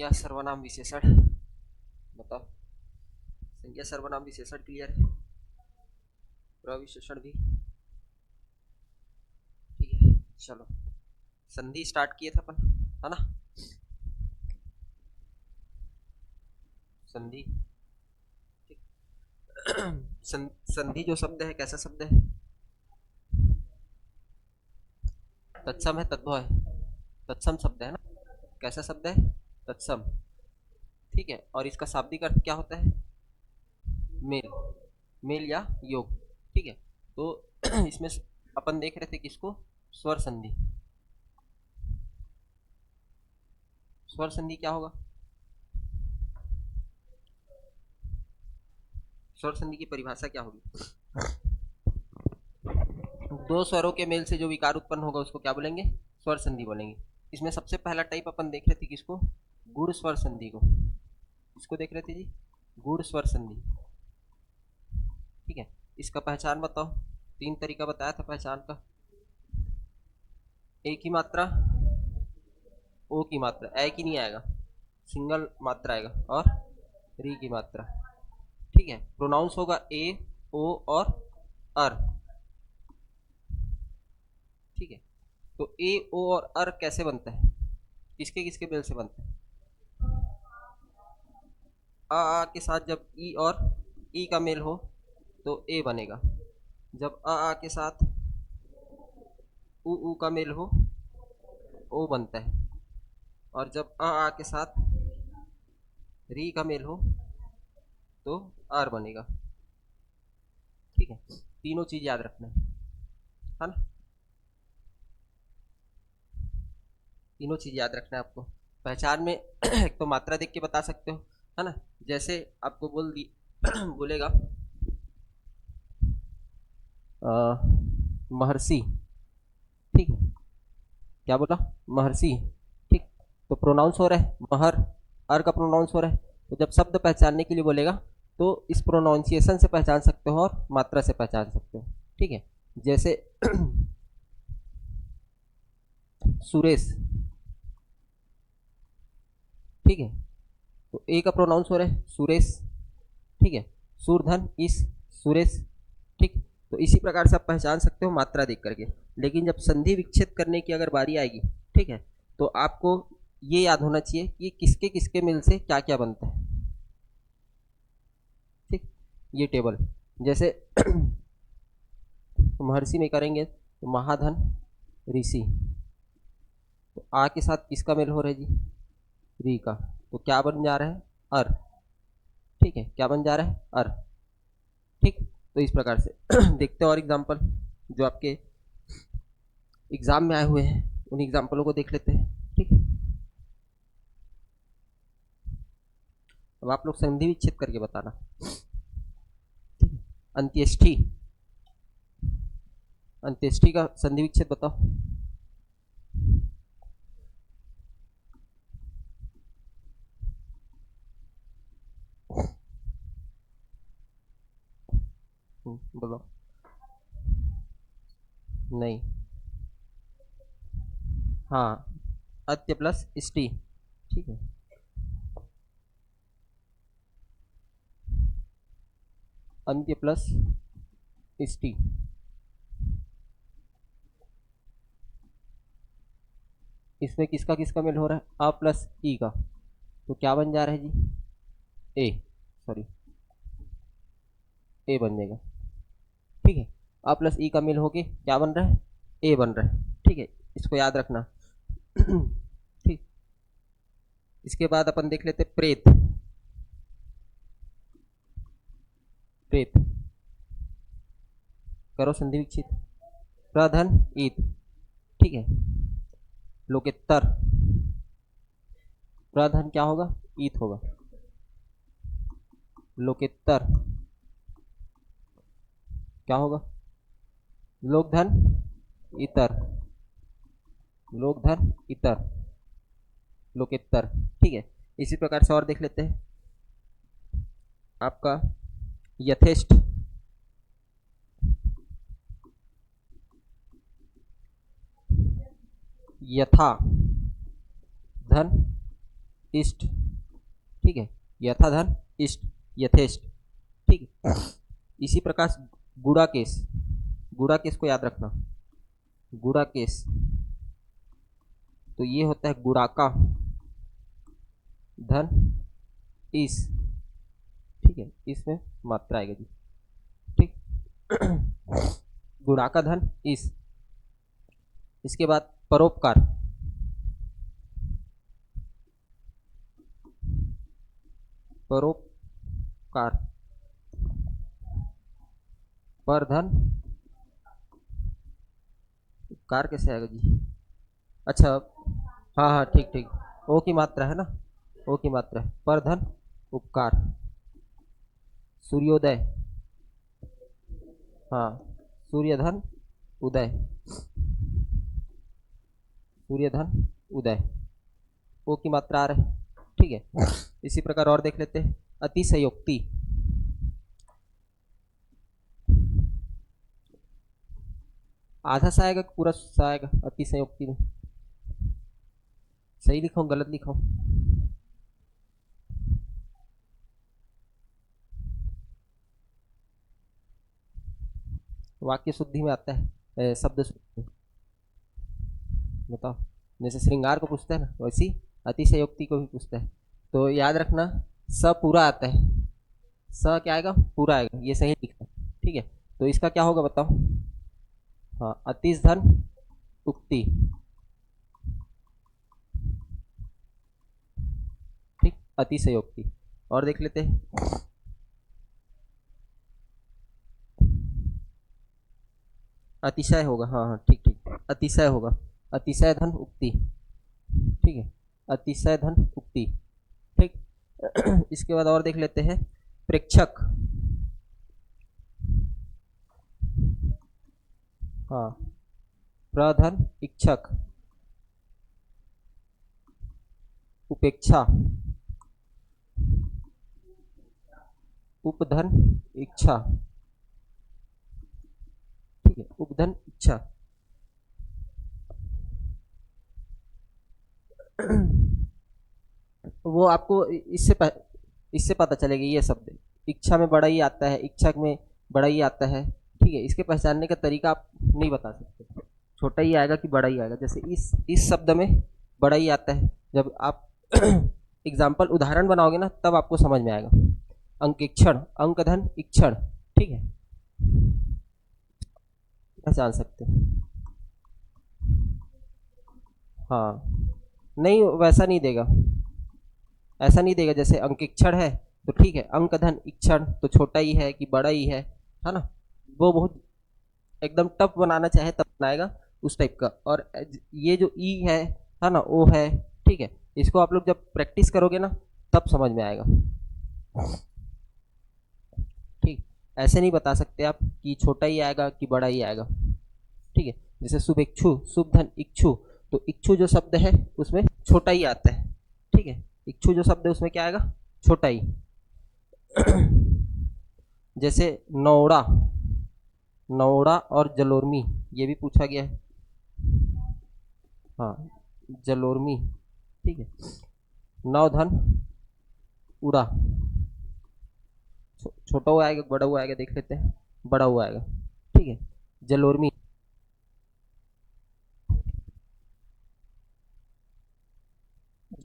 संज्ञा सर्वनाम विशेषण बताओ। संज्ञा सर्वनाम विशेषण क्लियर है, प्रविशेषण भी ठीक है। चलो संधि स्टार्ट किए थे अपन, है ना। संधि ठीक। संधि जो शब्द है कैसा शब्द है? तत्सम है, तद्भव है, तत्सम शब्द है ना। कैसा शब्द है? तत्सम। ठीक है, और इसका शाब्दिक अर्थ क्या होता है? मेल, मेल या योग। ठीक है, तो इसमें अपन देख रहे थे किसको? स्वर संधि। स्वर संधि क्या होगा? स्वर संधि की परिभाषा क्या होगी? दो स्वरों के मेल से जो विकार उत्पन्न होगा उसको क्या बोलेंगे? स्वर संधि बोलेंगे। इसमें सबसे पहला टाइप अपन देख रहे थे किसको? गुण स्वर संधि को। इसको देख रहे थे जी, गुण स्वर संधि। ठीक है, इसका पहचान बताओ। तीन तरीका बताया था पहचान का। एक ही मात्रा, ओ की मात्रा, ए की नहीं आएगा, सिंगल मात्रा आएगा, और री की मात्रा। ठीक है, प्रोनाउंस होगा ए, ओ और अर। ठीक है, तो ए, ओ और अर कैसे बनता है? किसके किसके मेल से बनता है? आ के साथ जब ई और ई का मेल हो तो ए बनेगा। जब आ के साथ ऊ का मेल हो ओ बनता है। और जब आ के साथ री का मेल हो तो आर बनेगा। ठीक है, तीनों चीज याद रखना है ना। तीनों चीज याद रखना है आपको। पहचान में एक तो मात्रा देख के बता सकते हो, है ना। जैसे आपको बोल दी बोलेगा महर्षि। ठीक है, क्या बोला? महर्षि। ठीक, तो प्रोनाउंस हो रहा है महर, अर का प्रोनाउंस हो रहा है। तो जब शब्द पहचानने के लिए बोलेगा तो इस प्रोनाउंसिएशन से पहचान सकते हो और मात्रा से पहचान सकते हो। ठीक है, जैसे सुरेश। ठीक है, तो ए का प्रोनाउंस हो रहा है सुरेश। ठीक है, सूरधन इस सुरेश। ठीक, तो इसी प्रकार से आप पहचान सकते हो मात्रा देख करके। लेकिन जब संधि विच्छेद करने की अगर बारी आएगी, ठीक है, तो आपको ये याद होना चाहिए कि किसके किसके मिल से क्या क्या बनता है। ठीक, ये टेबल जैसे महर्षि में करेंगे तो महाधन ऋषि। तो आ के साथ किसका मेल हो रहा है जी? री का। तो क्या बन जा रहा है? अर। ठीक है, क्या बन जा रहा है? अर। ठीक, तो इस प्रकार से देखते हैं और एग्जाम्पल जो आपके एग्जाम में आए हुए हैं, उन एग्जाम्पलों को देख लेते हैं। ठीक, अब आप लोग संधि विच्छेद करके बताना। अंत्येष्टि, अंत्येष्टि का संधि विच्छेद बताओ। बोलो। नहीं, हाँ, अत्य प्लस स्टी। ठीक है, अंत्य प्लस स्टी। इसमें किसका किसका मेल हो रहा है? अ प्लस ई का। तो क्या बन जा रहा है जी? ए, सॉरी, ए बन जाएगा। ठीक है, अ प्लस ई का मेल होके क्या बन रहा है? ए बन रहा है। ठीक है, इसको याद रखना। ठीक, इसके बाद अपन देख लेते प्रेत। प्रेत, करो संधि विच्छेद। प्रधन ईत। ठीक है, लोकेतर। प्रधन क्या होगा? ईत होगा। लोकेतर क्या होगा? लोकधन इतर। लोकधन इतर, लोकेतर। ठीक है, इसी प्रकार से और देख लेते हैं आपका यथेष्ट। यथा, धन इष्ट, ठीक है। यथाधन इष्ट, यथेष्ट, ठीक है। इसी प्रकार गुड़ा केस, गुड़ा केस को याद रखना, गुड़ा केस, तो ये होता है गुड़ाका धन इस, ठीक है, इसमें मात्रा आएगा जी, ठीक। गुणाका धन इस। इसके बाद परोपकार, परोपकार, पर धन उपकार कैसे आएगा जी? अच्छा, हाँ हाँ ठीक ठीक, ओ की मात्रा है ना, ओ की मात्रा है, पर धन उपकार। सूर्योदय, हाँ, सूर्यधन उदय, सूर्यधन उदय, ओ की मात्रा आ रहा है, ठीक है। इसी प्रकार और देख लेते हैं, अतिशयोक्ति, आधा सा आएगा पूरा सा आएगा अतिशयोक्ति में? सही लिखा हूं गलत लिखा हूं? वाक्य शुद्धि में आता है, शब्द शुद्धि, बताओ। जैसे श्रृंगार को पूछता है ना, वैसी अतिशयोक्ति को भी पूछता है। तो याद रखना, स पूरा आता है, स क्या आएगा? पूरा आएगा, ये सही लिखना, ठीक है। तो इसका क्या होगा बताओ? हाँ, अतिश धन उक्ति, ठीक, अतिशयोक्ति। और देख लेते हैं, अतिशय होगा, हाँ हाँ ठीक ठीक, अतिशय होगा, अतिशय धन उक्ति, ठीक है, अतिशय धन उक्ति, ठीक। इसके बाद और देख लेते हैं, प्रेक्षक, हाँ, प्रधन इच्छक, उपेक्षा, उपधन इच्छा, ठीक है, उपधन इच्छा। वो आपको इससे पता चलेगा, ये शब्द इच्छा में बड़ा ही आता है, इच्छा में बड़ा ही आता है, ठीक है। इसके पहचानने का तरीका आप नहीं बता सकते, छोटा ही आएगा कि बड़ा ही आएगा। जैसे इस शब्द में बड़ा ही आता है, जब आप एग्जाम्पल उदाहरण बनाओगे ना, तब आपको समझ में आएगा। अंकेक्षण, अंक धन इक्षण, ठीक है, पहचान सकते हैं। हाँ, नहीं वैसा नहीं देगा, ऐसा नहीं देगा। जैसे अंकेक्षण है तो ठीक है, अंक धन इक्षण तो छोटा ही है कि बड़ा ही है ना। वो बहुत एकदम टफ बनाना चाहे तब बनाएगा, उस टाइप का। और ये जो ई है ना, ओ है, ठीक है। इसको आप लोग जब प्रैक्टिस करोगे ना, तब समझ में आएगा, ठीक। ऐसे नहीं बता सकते आप कि छोटा ही आएगा कि बड़ा ही आएगा, ठीक है। जैसे शुभेच्छु, शुभ धन इच्छु, तो इच्छु जो शब्द है उसमें छोटा ही आता है, ठीक है। इच्छु जो शब्द है उसमें क्या आएगा? छोटा ही। जैसे नौड़ा, नौड़ा और जलोर्मी, ये भी पूछा गया है, हाँ, जलोर्मी, ठीक है। नवधन उड़ा, छोटा हुआ आएगा बड़ा हुआ आएगा, देख लेते हैं, बड़ा हुआ आएगा, ठीक है। जलोर्मी,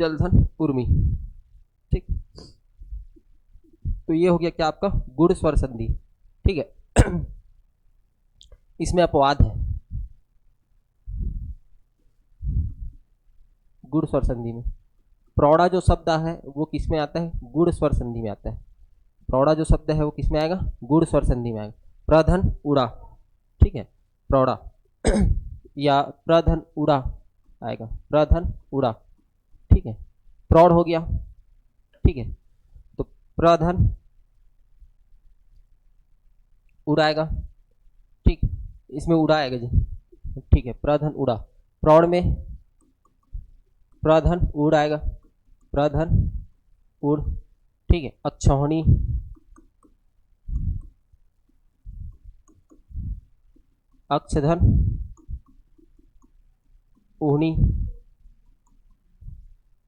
जलधन उर्मी, ठीक। तो ये हो गया क्या आपका गुड़ स्वर संधि, ठीक है। इसमें अपवाद है गुड़ स्वर संधि में। प्रौढ़ा जो शब्द है वो किस में आता है? गुड़ स्वर संधि में आता है। प्रौढ़ा जो शब्द है वो किस में आएगा? गुड़ स्वर संधि में आएगा। प्रधन उड़ा, ठीक है, प्रौढ़ा या प्रधन उड़ा आएगा, प्रधन उड़ा, ठीक है। प्रौढ़ हो गया, ठीक है। तो प्रधन उड़ाएगा, ठीक, इसमें उड़ा आएगा जी, ठीक है। प्रधन उड़ा, प्रौढ़ में प्रधन उड़ आएगा, प्रधन उड़, ठीक है। अक्षौहिणी, अक्षधन ऊहनी,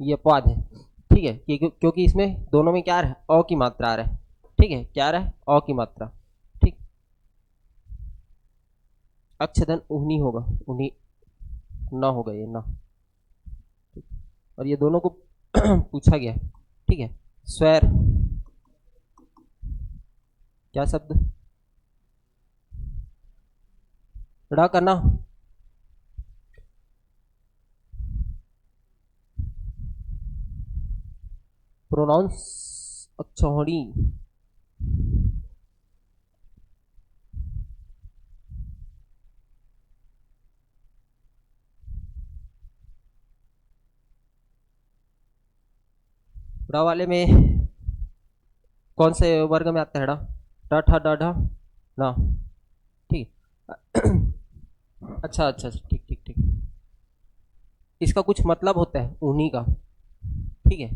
ये अपवाद है, ठीक ठीक है, क्योंकि इसमें दोनों में क्या आ रहा है, अ की मात्रा आ रहा है। ठीक है, क्या आ रहा है, अ की मात्रा। ठीक, अक्षधन उहनी होगा, उन्हीं ना होगा ये ना। और ये दोनों को पूछा गया है। ठीक है, स्वर क्या शब्द, ड़ का ना, प्रोनाउंस अक्षौहिणी, ड़ वाले में कौन से वर्ग में आता है ड़, ट ठ ड ढ ना। ठीक। अच्छा अच्छा, ठीक ठीक ठीक। इसका कुछ मतलब होता है उन्हीं का। ठीक है,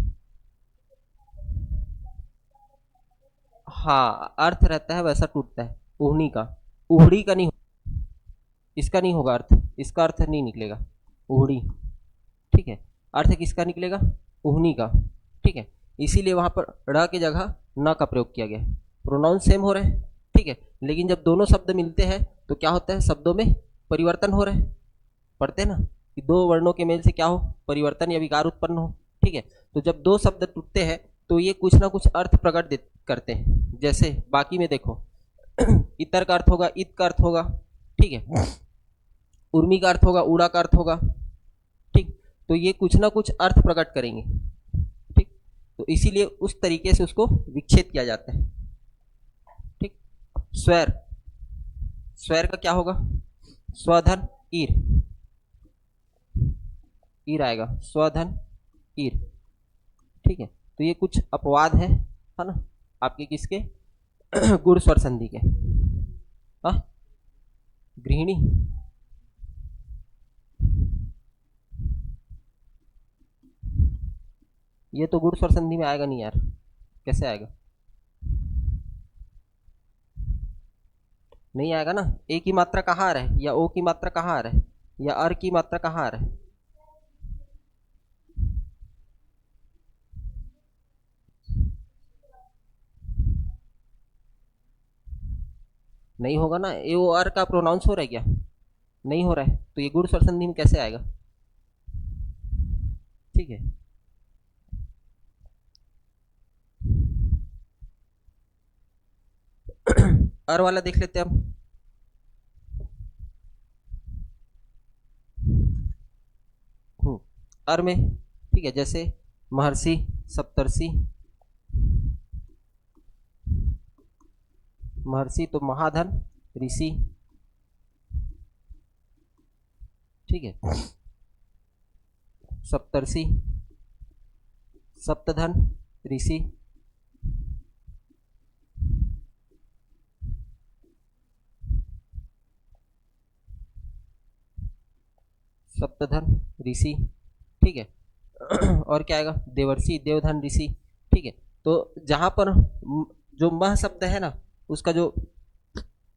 हाँ अर्थ रहता है वैसा टूटता है, उहनी का, उहड़ी का नहीं, इसका नहीं होगा अर्थ, इसका अर्थ नहीं निकलेगा उहड़ी। ठीक है, अर्थ किसका निकलेगा, उहनी का। ठीक है, इसीलिए वहां पर ड़ की जगह न का प्रयोग किया गया है। प्रोनाउन सेम हो रहे हैं। ठीक है, लेकिन जब दोनों शब्द मिलते हैं तो क्या होता है, शब्दों में परिवर्तन हो रहे हैं। पढ़ते हैं ना कि दो वर्णों के मेल से क्या हो, परिवर्तन या विकार उत्पन्न हो। ठीक है, तो जब दो शब्द टूटते हैं तो ये कुछ ना कुछ अर्थ प्रकट करते हैं। जैसे बाकी में देखो इतर का अर्थ होगा, इत का अर्थ होगा। ठीक है, उर्मी का अर्थ होगा, उड़ा का अर्थ होगा। ठीक, तो ये कुछ ना कुछ अर्थ प्रकट करेंगे। ठीक, तो इसीलिए उस तरीके से उसको विच्छेद किया जाता है। ठीक, स्वर, स्वर का क्या होगा, स्वधन ईर, ईर आएगा, स्वधन ईर। ठीक है, तो ये कुछ अपवाद है ना, आपके किसके गुण स्वर संधि के। हाँ, गृहिणी, ये तो गुण स्वर संधि में आएगा नहीं यार, कैसे आएगा, नहीं आएगा ना। ए की मात्रा कहाँ आ रहा है, या ओ की मात्रा कहाँ आ रहा है, या अर की मात्रा कहाँ आ रहा है, नहीं होगा ना। ए ओ अर का प्रोनाउंस हो रहा है क्या, नहीं हो रहा है, तो ये गुण स्वर संधि में कैसे आएगा। ठीक है, अर वाला देख लेते हैं हम। अर में ठीक है, जैसे महर्षि, सप्तर्षि, महर्षि तो महाधन ऋषि। ठीक है, सप्तर्षि सप्तधन ऋषि, सप्तधन ऋषि। ठीक है, और क्या आएगा, देवर्षि देवधन ऋषि। ठीक है, तो जहां पर जो मह शब्द है ना, उसका जो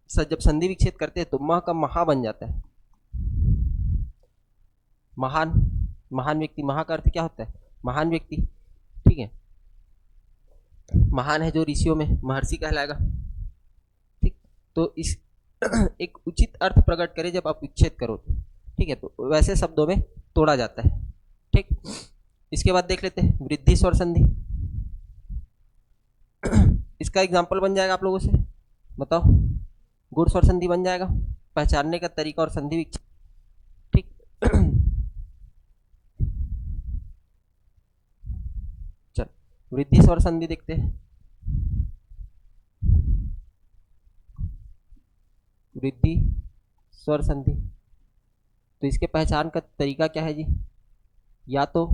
जब संधि विच्छेद करते हैं तो मह का महा बन जाता है, महान, महान व्यक्ति, महा का अर्थ क्या होता है, महान व्यक्ति। ठीक है, महान है जो ऋषियों में, महर्षि कहलाएगा। ठीक, तो इस एक उचित अर्थ प्रकट करे जब आप विच्छेद करो तो। ठीक है, तो वैसे शब्दों में तोड़ा जाता है। ठीक, इसके बाद देख लेते हैं वृद्धि स्वर संधि। इसका एग्जाम्पल बन जाएगा आप लोगों से, बताओ, गुण स्वर संधि बन जाएगा, पहचानने का तरीका और संधि विच्छेद। ठीक, चल वृद्धि स्वर संधि देखते हैं। वृद्धि स्वर संधि, तो इसके पहचान का तरीका क्या है जी, या तो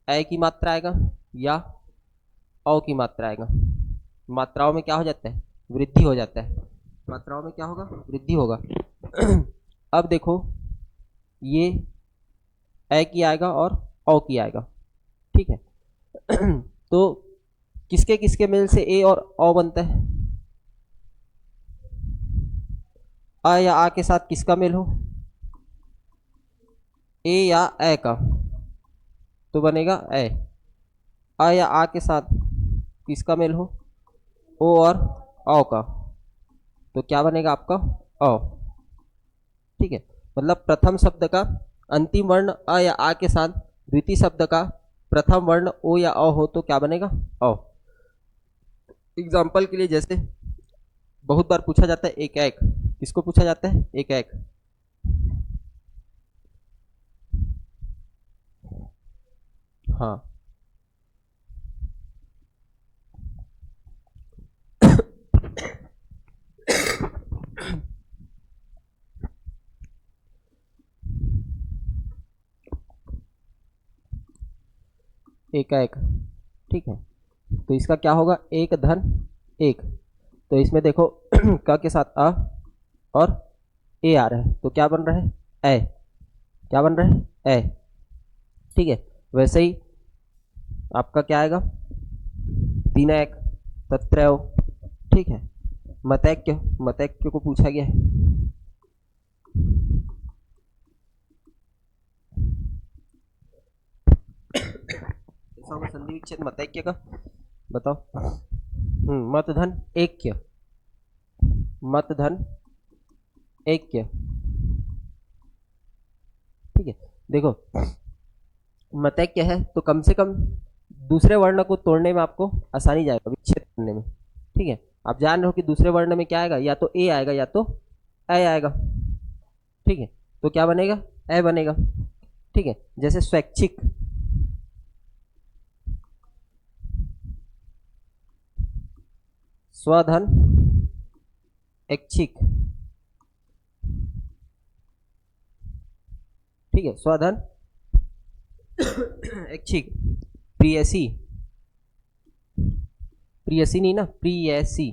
ए की मात्रा आएगा या औ की मात्रा आएगा। मात्राओं में क्या हो जाता है, वृद्धि हो जाता है, मात्राओं में क्या होगा, वृद्धि होगा। अब देखो, ये ए की आएगा और औ की आएगा। ठीक है, तो किसके किसके मेल से ए और औ बनता है, अ या आ के साथ किसका मेल हो, ए या ए का, तो बनेगा ए। अ या आ के साथ किसका मेल हो, ओ और औ का, तो क्या बनेगा आपका औ। ठीक है, मतलब प्रथम शब्द का अंतिम वर्ण अ या आ के साथ द्वितीय शब्द का प्रथम वर्ण ओ या अ हो तो क्या बनेगा औ। एग्जाम्पल के लिए जैसे बहुत बार पूछा जाता है एक एक, किसको पूछा जाता है एक एक, हाँ एक एक। ठीक है, तो इसका क्या होगा एक धन एक, तो इसमें देखो क के साथ अ और ए आ रहा है तो क्या बन रहा है ए, क्या बन रहा है ए। ठीक है, वैसे ही आपका क्या आएगा तीन एक तत्रैव। ठीक है, मतैक्य, मतैक्य को पूछा गया है, कैसा होगा संधि विच्छेद मतैक्य का बताओ। मत धन ऐक्य, मत धन ऐक्य। ठीक है, देखो मतैक्य है तो कम से कम दूसरे वर्ण को तोड़ने में आपको आसानी जाएगा, विच्छेद करने में। ठीक है, आप जान रहे हो कि दूसरे वर्ण में क्या आएगा, या तो ए आएगा या तो ए आएगा। ठीक है, तो क्या बनेगा ए बनेगा। ठीक है, जैसे स्वैच्छिक, स्वधन ऐच्छिक। ठीक है, स्वधन ऐच्छिक, प्रियसी, प्रियसी नहीं ना प्रियसी,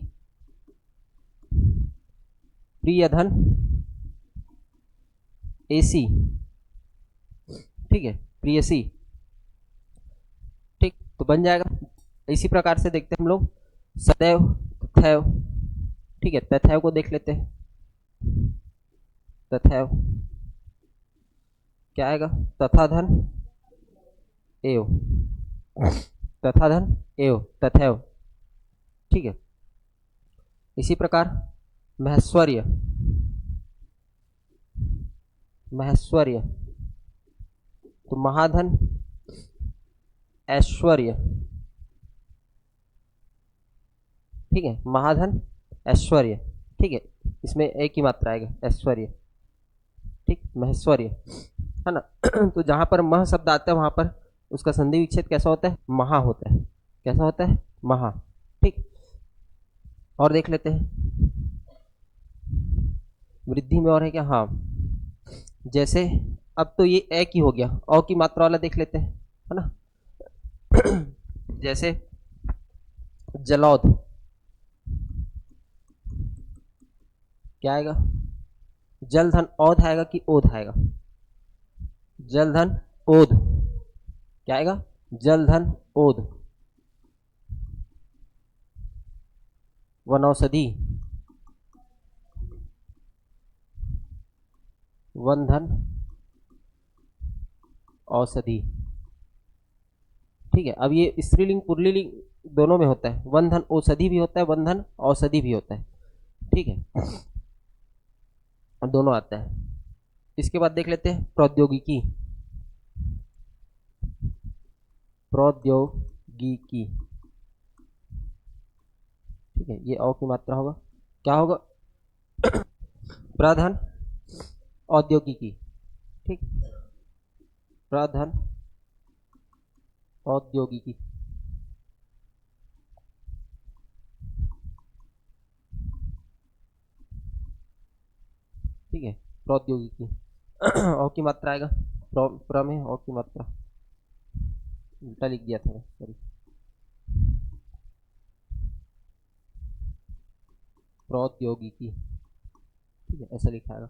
प्रियधन एसी। ठीक है, प्रियसी। ठीक, तो बन जाएगा। इसी प्रकार से देखते हैं हम लोग सदैव तथैव। ठीक है, तथैव को देख लेते हैं, तथैव क्या आएगा तथा धन एव, तथा धन एव तथैव। ठीक है, इसी प्रकार महस्वर्य, महस्वर्य तो महाधन ऐश्वर्य। ठीक है, महाधन ऐश्वर्य। ठीक है, इसमें एक ही मात्रा आएगा ऐश्वर्य। ठीक, महस्वर्य है ना। तो जहां पर मह शब्द आता है वहां पर उसका संधि विच्छेद कैसा होता है महा होता है, कैसा होता है महा। ठीक, और देख लेते हैं वृद्धि में और है क्या, हाँ जैसे अब तो ये एक ही हो गया, औ की मात्रा वाला देख लेते हैं है ना। जैसे जलौध क्या आएगा, जलधन औध आएगा कि ओध आएगा, जलधन ओध क्या आएगा जलधन ओध। वनौषधि, वनधन औषधि। ठीक है, अब ये स्त्रीलिंग पुल्लिंग दोनों में होता है, वनधन औषधि भी होता है वनधन औषधि भी होता है। ठीक है, दोनों आता है। इसके बाद देख लेते हैं प्रौद्योगिकी, प्रौद्योगिकी। ठीक है, ये औ की मात्रा होगा क्या होगा प्रधन औद्योगिकी। ठीक, प्रधन औद्योगिकी। ठीक है, प्रौद्योगिकी औ की मात्रा आएगा प्र में औ की मात्रा उल्टा लिख दिया था सॉरी, प्रौद्योगिकी। ठीक है, ऐसा लिखा है।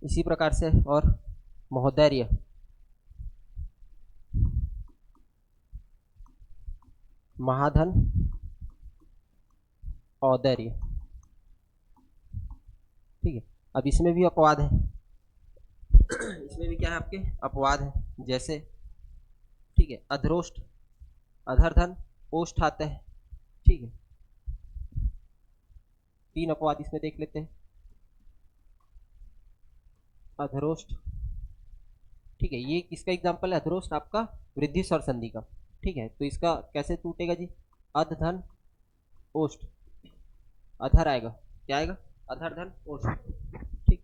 इसी प्रकार से और महोदर्य, महाधन औदर्य। ठीक है, अब इसमें भी अपवाद है, इसमें भी क्या है आपके अपवाद है। जैसे ठीक है, अधरोष्ठ, अधरधन, ओष्ठ आते हैं। ठीक है, 3 अपवाद इसमें देख लेते हैं। अधरोष्ठ, ठीक है, ये किसका एग्जाम्पल है? अधरोष्ठ आपका वृद्धि स्वर संधि का। ठीक है, तो इसका कैसे टूटेगा जी? अध धन ओष्ठ, अधर आएगा, क्या आएगा? अधर धन ओष्ठ। ठीक,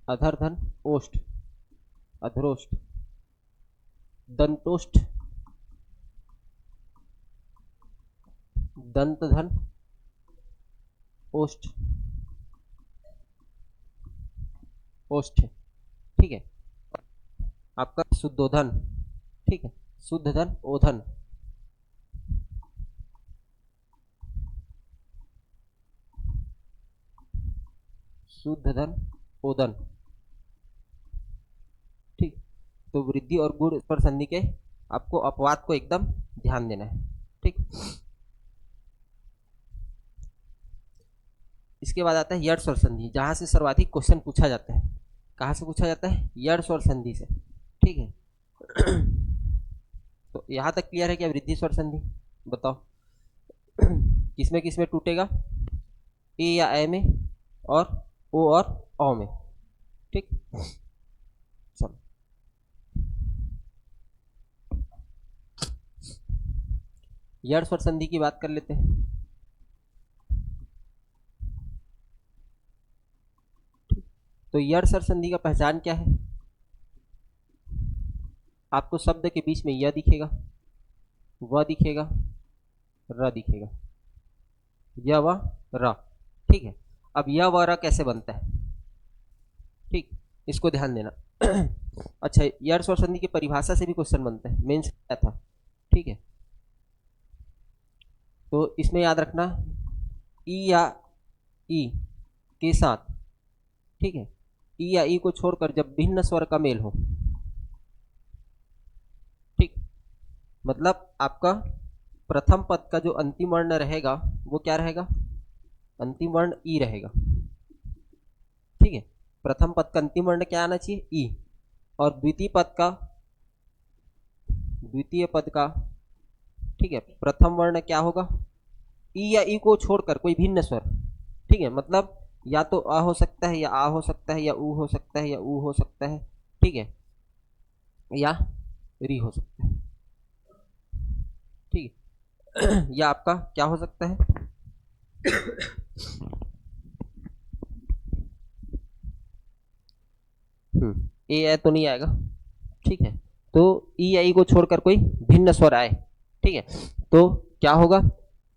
अधर धन ओष्ठ, अधरोष्ठ, दंतोष्ठ, दंत धन ओष्ठ, ओष्ठ। ठीक है, आपका शुद्धोधन, ठीक है, शुद्ध धन ओधन, शुद्ध धन ओदन। ठीक, तो वृद्धि और गुण पर संधि के आपको अपवाद को एकदम ध्यान देना है। ठीक, इसके बाद आता है यड़ स्वर संधि, जहां से सर्वाधिक क्वेश्चन पूछा जाता है। कहां से पूछा जाता है? यड़ स्वर संधि से। ठीक है, तो यहां तक क्लियर है क्या? वृद्धि स्वर संधि बताओ किसमें किसमें टूटेगा? ए या ए में, और ओ और औ में। ठीक, चलो यड़ स्वर संधि की बात कर लेते हैं। तो यड़ स्वर संधि का पहचान क्या है? आपको शब्द के बीच में य दिखेगा, व दिखेगा, र दिखेगा, य व र। ठीक है, अब य व र कैसे बनता है? ठीक, इसको ध्यान देना अच्छा, यड़ स्वर संधि की परिभाषा से भी क्वेश्चन बनता है, मेंस क्या था। ठीक है, तो इसमें याद रखना, ई या ई के साथ, ठीक है, ई या ई को छोड़कर जब भिन्न स्वर का मेल हो, ठीक, मतलब आपका प्रथम पद का जो अंतिम वर्ण रहेगा वो क्या रहेगा? अंतिम वर्ण ई रहेगा। ठीक है, प्रथम पद का अंतिम वर्ण क्या आना चाहिए? ई। और द्वितीय पद का, ठीक है, प्रथम वर्ण क्या होगा? ई या ई को छोड़कर कोई भिन्न स्वर। ठीक है, मतलब या तो अ हो सकता है, या आ हो सकता है, या ऊ हो सकता है, या ऊ हो सकता है। ठीक है, या री हो सकता है। ठीक है या आपका क्या हो सकता है? ए तो नहीं आएगा। ठीक है, तो ई या ई को छोड़कर कोई भिन्न स्वर आए। ठीक है, तो क्या होगा?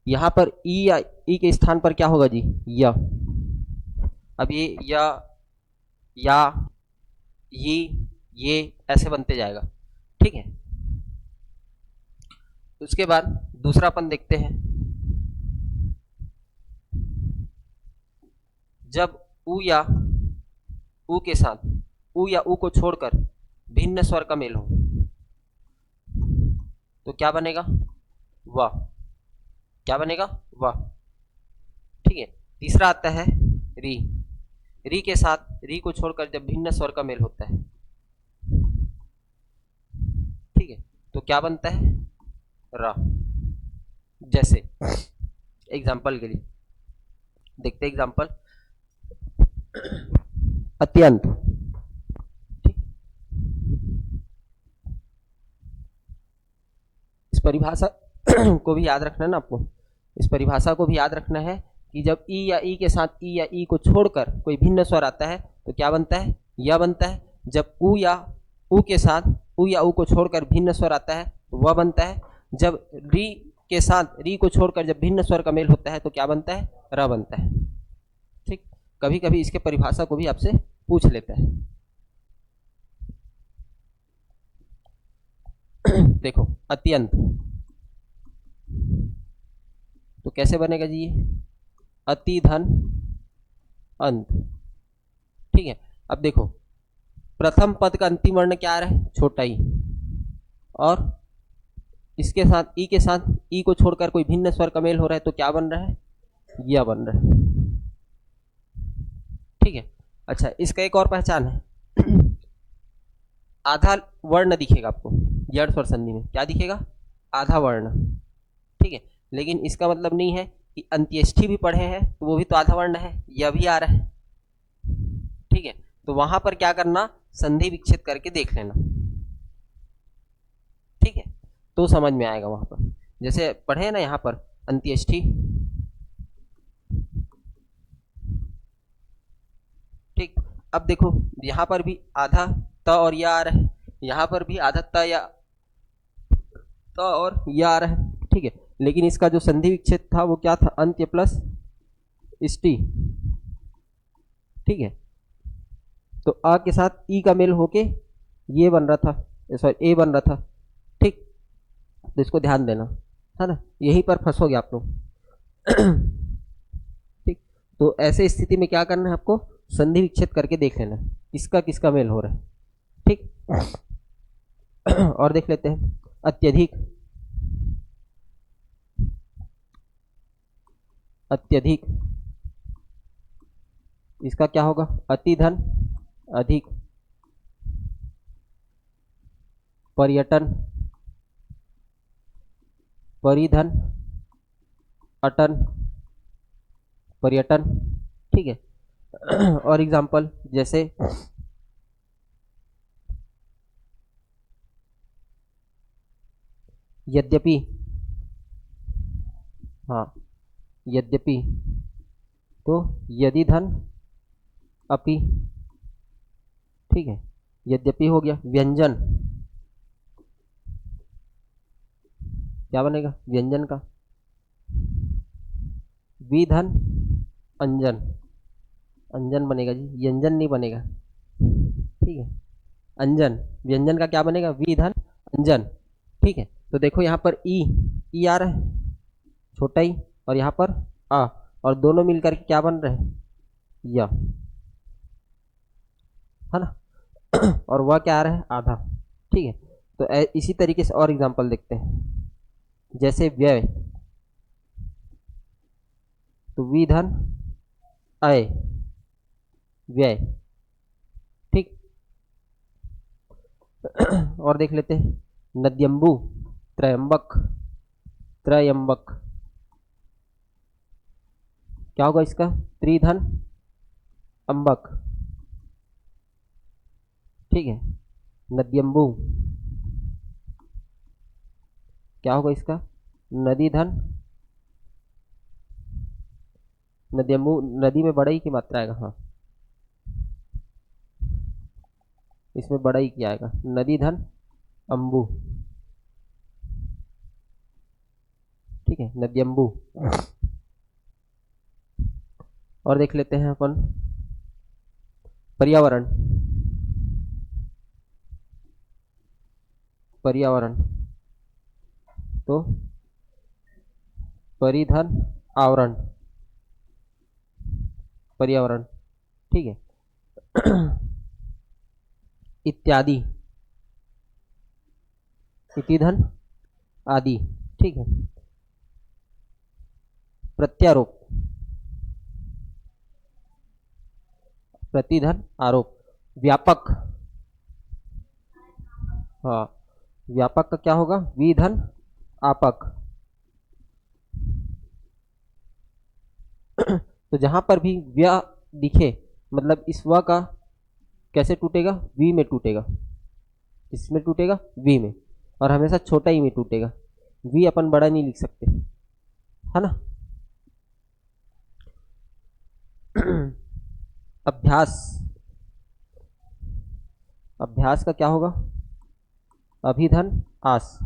यहां पर ई या ई के स्थान पर क्या होगा जी? या। अब या ये ऐसे बनते जाएगा। ठीक है, उसके बाद दूसरा अपन देखते हैं। जब ऊ के साथ ऊ या ऊ को छोड़कर भिन्न स्वर का मेल हो तो क्या बनेगा? वाह। क्या बनेगा? वाह। ठीक है, तीसरा आता है री। री के साथ री को छोड़कर जब भिन्न स्वर का मेल होता है, ठीक है, तो क्या बनता है? रा। जैसे एग्जाम्पल के लिए देखते एग्जाम्पल, अत्यंत। इस परिभाषा को भी याद रखना ना आपको, इस परिभाषा को भी याद रखना है कि जब ई या ई के साथ ई या ई को छोड़कर कोई भिन्न स्वर आता है तो क्या बनता है? या बनता है। जब ऊ या ऊ के साथ ऊ या ऊ को छोड़कर भिन्न स्वर आता है तो वह बनता है। जब री के साथ री को छोड़कर जब भिन्न स्वर का मेल होता है तो क्या बनता है? र बनता है। ठीक, कभी कभी इसके परिभाषा को भी आपसे पूछ लेता है। देखो अत्यंत, तो कैसे बनेगा जी? ये अति धन अंत। ठीक है, अब देखो प्रथम पद का अंतिम वर्ण क्या आ रहा है? छोटा ई। और इसके साथ ई के साथ ई को छोड़कर कोई भिन्न स्वर का मेल हो रहा है तो क्या बन रहा है? यह बन रहा है। ठीक है, अच्छा इसका एक और पहचान है आधा वर्ण दिखेगा आपको, जड़ स्वर संधि में क्या दिखेगा, आधा वर्ण, ठीक है। लेकिन इसका मतलब नहीं है कि अंत्येष्टि भी पढ़े हैं तो वो भी तो आधा वर्ण है, यह भी आ रहा है, ठीक है। तो वहां पर क्या करना, संधि विच्छेद करके देख लेना, ठीक है, तो समझ में आएगा वहां पर। जैसे पढ़े ना यहाँ पर अंत्येष्टि, ठीक। अब देखो यहाँ पर भी आधा त और या आ रहा है, यहाँ पर भी आधा त या त और या आ रहा है, ठीक है। लेकिन इसका जो संधि विच्छेद था वो क्या था, अंत्य प्लस इष्टि, ठीक है। तो अ के साथ ई का मेल होके ये बन रहा था, सॉरी ए बन रहा था, ठीक। तो इसको ध्यान देना है ना, यहीं पर फंसोगे आप लोग। ठीक। तो ऐसे स्थिति में क्या करना है आपको, संधि विच्छेद करके देख लेना है किसका किसका मेल हो रहा है, ठीक। और देख लेते हैं अत्यधिक, अत्यधिक इसका क्या होगा, अति धन अधिक, पर्यटन परिधन अटन पर्यटन, ठीक है। और एग्जांपल जैसे यद्यपि, हाँ यद्यपि, तो यदि धन अपि, ठीक है। यद्यपि हो गया, व्यंजन क्या बनेगा, व्यंजन का विधन अंजन, अंजन बनेगा जी, व्यंजन नहीं बनेगा, ठीक है। अंजन, व्यंजन का क्या बनेगा, विधन अंजन, ठीक है। तो देखो यहाँ पर ई आ रहा है छोटा ई, और यहाँ पर आ, और दोनों मिलकर के क्या बन रहे हैं, या, है ना। और वह क्या आ रहा है, आधा, ठीक है। तो इसी तरीके से और एग्जांपल देखते हैं, जैसे व्यय, तो विधन अय व्यय, ठीक। और देख लेते हैं नद्यम्बु त्रयंबक, त्रयंबक क्या होगा इसका, त्रिधन अंबक, ठीक है। नद्यम्बु क्या होगा इसका, नदी धन, नद्यम्बु नदी में बड़ा ही की मात्रा आएगा, हाँ इसमें बड़ा ही क्या आएगा, नदी धन अंबु, ठीक है, नद्यम्बु। और देख लेते हैं अपन पर्यावरण, पर्यावरण तो परिधन आवरण, पर्यावरण, ठीक है। इत्यादि, इतिधन आदि, ठीक है। प्रत्यारोप, प्रतिधन आरोप, व्यापक, हाँ व्यापक का क्या होगा, विधन आपक। तो जहां पर भी व्या दिखे, मतलब इस व का कैसे टूटेगा, वी में टूटेगा, इसमें टूटेगा वी में, और हमेशा छोटा ही में टूटेगा, वी अपन बड़ा नहीं लिख सकते, है ना। अभ्यास, अभ्यास का क्या होगा, अभिधन आस,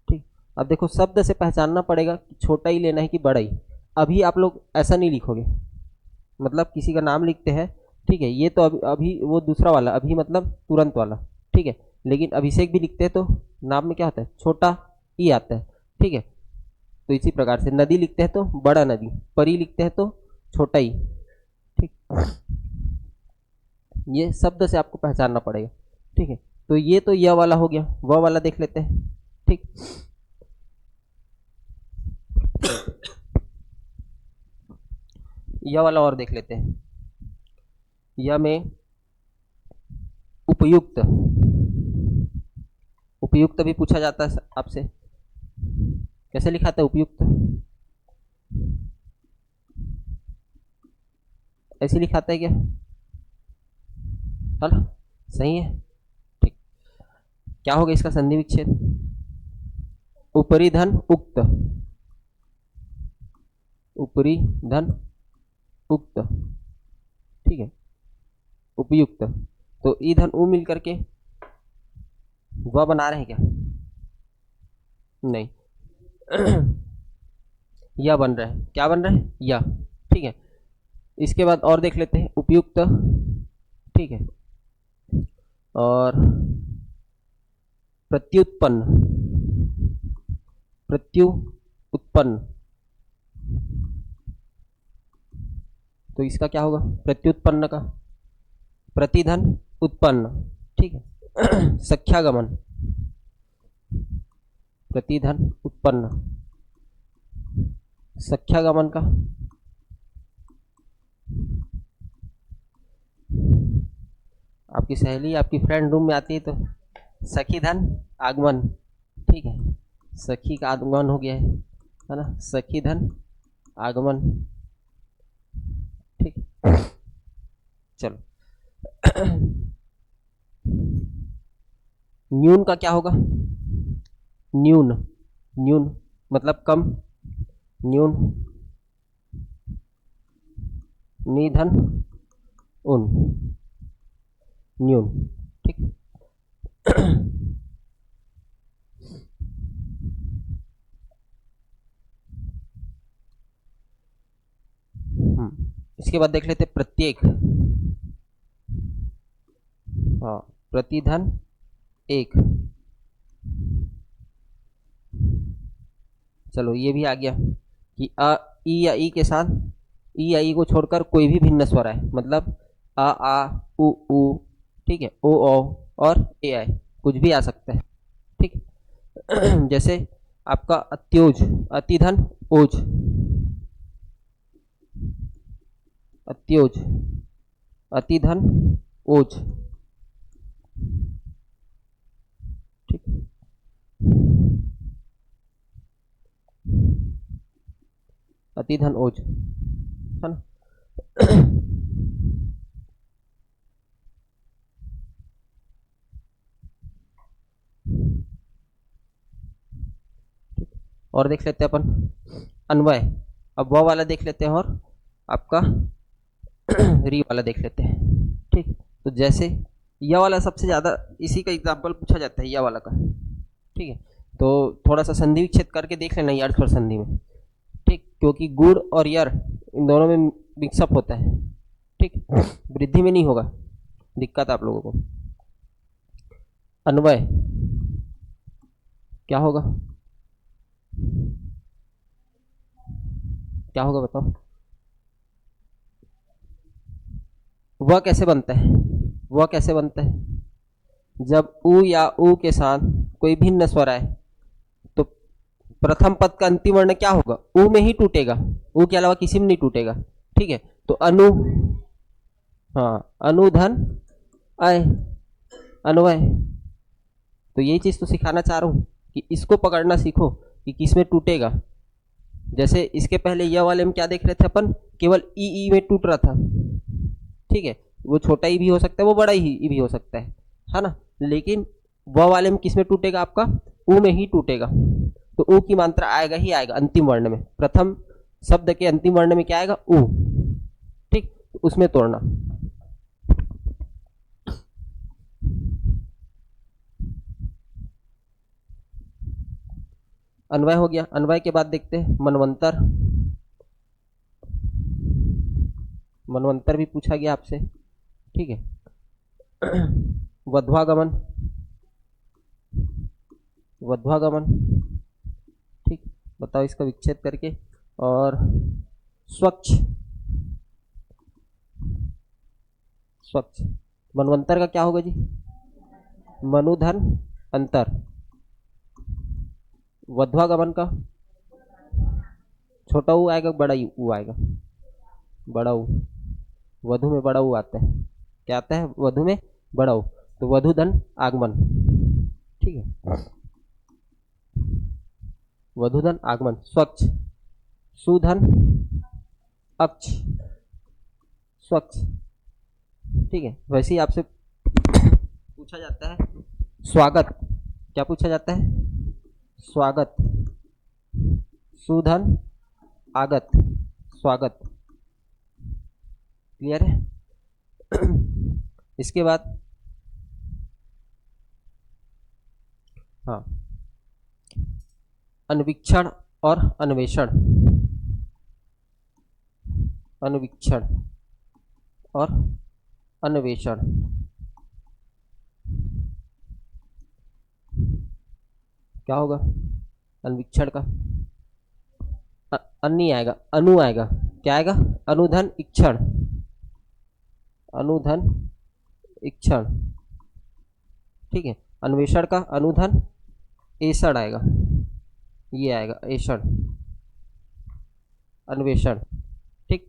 ठीक। अब देखो शब्द से पहचानना पड़ेगा कि छोटा ही लेना है कि बड़ा ही। अभी आप लोग ऐसा नहीं लिखोगे, मतलब किसी का नाम लिखते हैं, ठीक है, ये तो अभी वो दूसरा वाला, अभी मतलब तुरंत वाला, ठीक है। लेकिन अभिषेक भी लिखते हैं तो नाम में क्या होता है, छोटा ई आता है, ठीक है। तो इसी प्रकार से नदी लिखते हैं तो बड़ा नदी, परी लिखते हैं तो छोटा ही, ठीक। ये शब्द से आपको पहचानना पड़ेगा, ठीक है। तो ये तो यह वाला हो गया, वह वाला देख लेते हैं, ठीक। यह वाला और देख लेते हैं, या में उपयुक्त, उपयुक्त भी पूछा जाता है आपसे। कैसे लिखाते हैं उपयुक्त? ऐसे लिखाते हैं क्या? चलो सही है, ठीक। क्या होगा इसका संधि विच्छेद? ऊपरी धन उक्त, ऊपरी धन उक्त, ठीक है, उपयुक्त। तो ई धन उ मिल करके वह बना रहे हैं क्या? नहीं या बन रहा है। क्या बन रहा है? या, ठीक है। इसके बाद और देख लेते हैं उपयुक्त, ठीक है, और प्रत्युत्पन्न, प्रत्युत्पन्न, तो इसका क्या होगा प्रत्युत्पन्न का? प्रतिधन उत्पन्न, ठीक है सख्यागमन, प्रतिधन उत्पन्न, सख्यागमन का आपकी सहेली, आपकी फ्रेंड रूम में आती है तो सखी धन आगमन, ठीक है, सखी का आगमन हो गया है ना, सखी धन आगमन, ठीक। चलो न्यून का क्या होगा? न्यून, न्यून मतलब कम, न्यून, निधन उन, न्यून, ठीक। इसके बाद देख लेते प्रत्येक, हाँ, प्रतिधन एक, चलो ये भी आ गया कि अ ई या ई के साथ, ई या ई को छोड़कर कोई भी भिन्न स्वर है, मतलब अ आ उ, ठीक है, ओ और ए आई, कुछ भी आ सकता है, ठीक। जैसे आपका अत्योज, अतिधन ओज, अत्योज, अतिधन ओज, ठीक, अतिधन ओज, है ना। और देख लेते हैं अपन अन्वय, अब वह वाला देख लेते हैं और आपका री वाला देख लेते हैं, ठीक। तो जैसे यह वाला सबसे ज़्यादा इसी का एग्जाम्पल पूछा जाता है, यह वाला का, ठीक है। तो थोड़ा सा संधि विच्छेद करके देख लेना ये अर्थ संधि में, ठीक, क्योंकि गुड़ और यर इन दोनों में मिक्सअप होता है, ठीक, वृद्धि में नहीं होगा, दिक्कत आप लोगों को। अन्वय क्या होगा? क्या होगा बताओ? वह कैसे बनता है? वह कैसे बनता है? जब उ या उ के साथ कोई भिन्न स्वर आए तो प्रथम पद का अंतिम वर्ण क्या होगा? उ में ही टूटेगा, उ के अलावा किसी में नहीं टूटेगा, ठीक है। तो अनु, हाँ, अनुधन अय, अन्वय। तो यही चीज तो सिखाना चाह रहा हूं कि इसको पकड़ना सीखो कि किस में टूटेगा। जैसे इसके पहले यह वाले में क्या देख रहे थे अपन, केवल ई में टूट रहा था, ठीक है, वो छोटा ही भी हो सकता है, वो बड़ा ही भी हो सकता है ना। लेकिन वह वाले में किस में टूटेगा? आपका उ में ही टूटेगा। तो उ की मात्रा आएगा ही आएगा अंतिम वर्ण में, प्रथम शब्द के अंतिम वर्ण में क्या आएगा? उ, ठीक, उसमें तोड़ना। अन्वय हो गया। अन्वय के बाद देखते हैं मनवंतर, मनवंतर भी पूछा गया आपसे, ठीक है। वध्वागमन, वध्वागमन, ठीक, बताओ इसका विच्छेद करके। और स्वच्छ, स्वच्छ, मनवंतर का क्या होगा जी? मनुधन अंतर। वध्वागमन का छोटा ऊ आएगा, बड़ा ऊ आएगा, बड़ा ऊ, वधु में बड़ा ऊ आता है, क्या आता है, वधु में बढ़ऊ, तो वधु धन आगमन, ठीक है, वधु धन आगमन। स्वच्छ, सुधन अक्ष, स्वच्छ, ठीक है। वैसे ही आपसे पूछा जाता है स्वागत, क्या पूछा जाता है, स्वागत, सुधन आगत, स्वागत, क्लियर है। इसके बाद हाँ, अन्वीक्षण और अन्वेषण, अन्वीक्षण और अन्वेषण, क्या होगा अन्वीक्षण का, अन्य आएगा, अनु आएगा, क्या आएगा, अनुधन इक्षण, अनुधन इक्षण, ठीक है। अन्वेषण का अनुधन एषण आएगा, ये आएगा एषण, अन्वेषण, ठीक।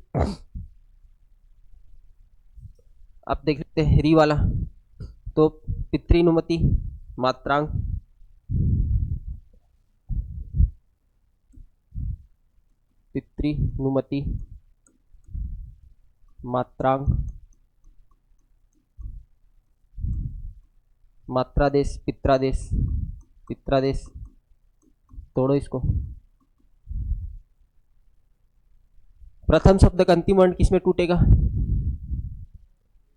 अब देख लेते हैं री वाला, तो पितृनुमति मात्रांग, पितृनुमति मात्रांग, मात्रादेश पित्रादेश, पित्रादेश, तोड़ो इसको। प्रथम शब्द का अंतिम वर्ण किसमें टूटेगा,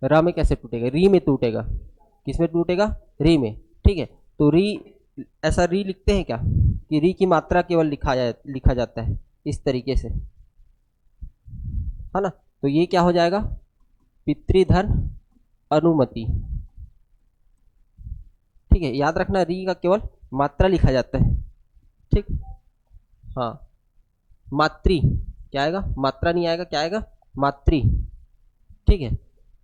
र में कैसे टूटेगा, री में टूटेगा, किसमें टूटेगा, री में, ठीक है। तो री, ऐसा री लिखते हैं क्या कि री की मात्रा केवल लिखा जाता है इस तरीके से, है ना। तो ये क्या हो जाएगा, पितृधन अनुमति, ठीक है। याद रखना री का केवल मात्रा लिखा जाता है, ठीक। हाँ, मातृ क्या आएगा, मात्रा नहीं आएगा, क्या आएगा, मातृ, ठीक है।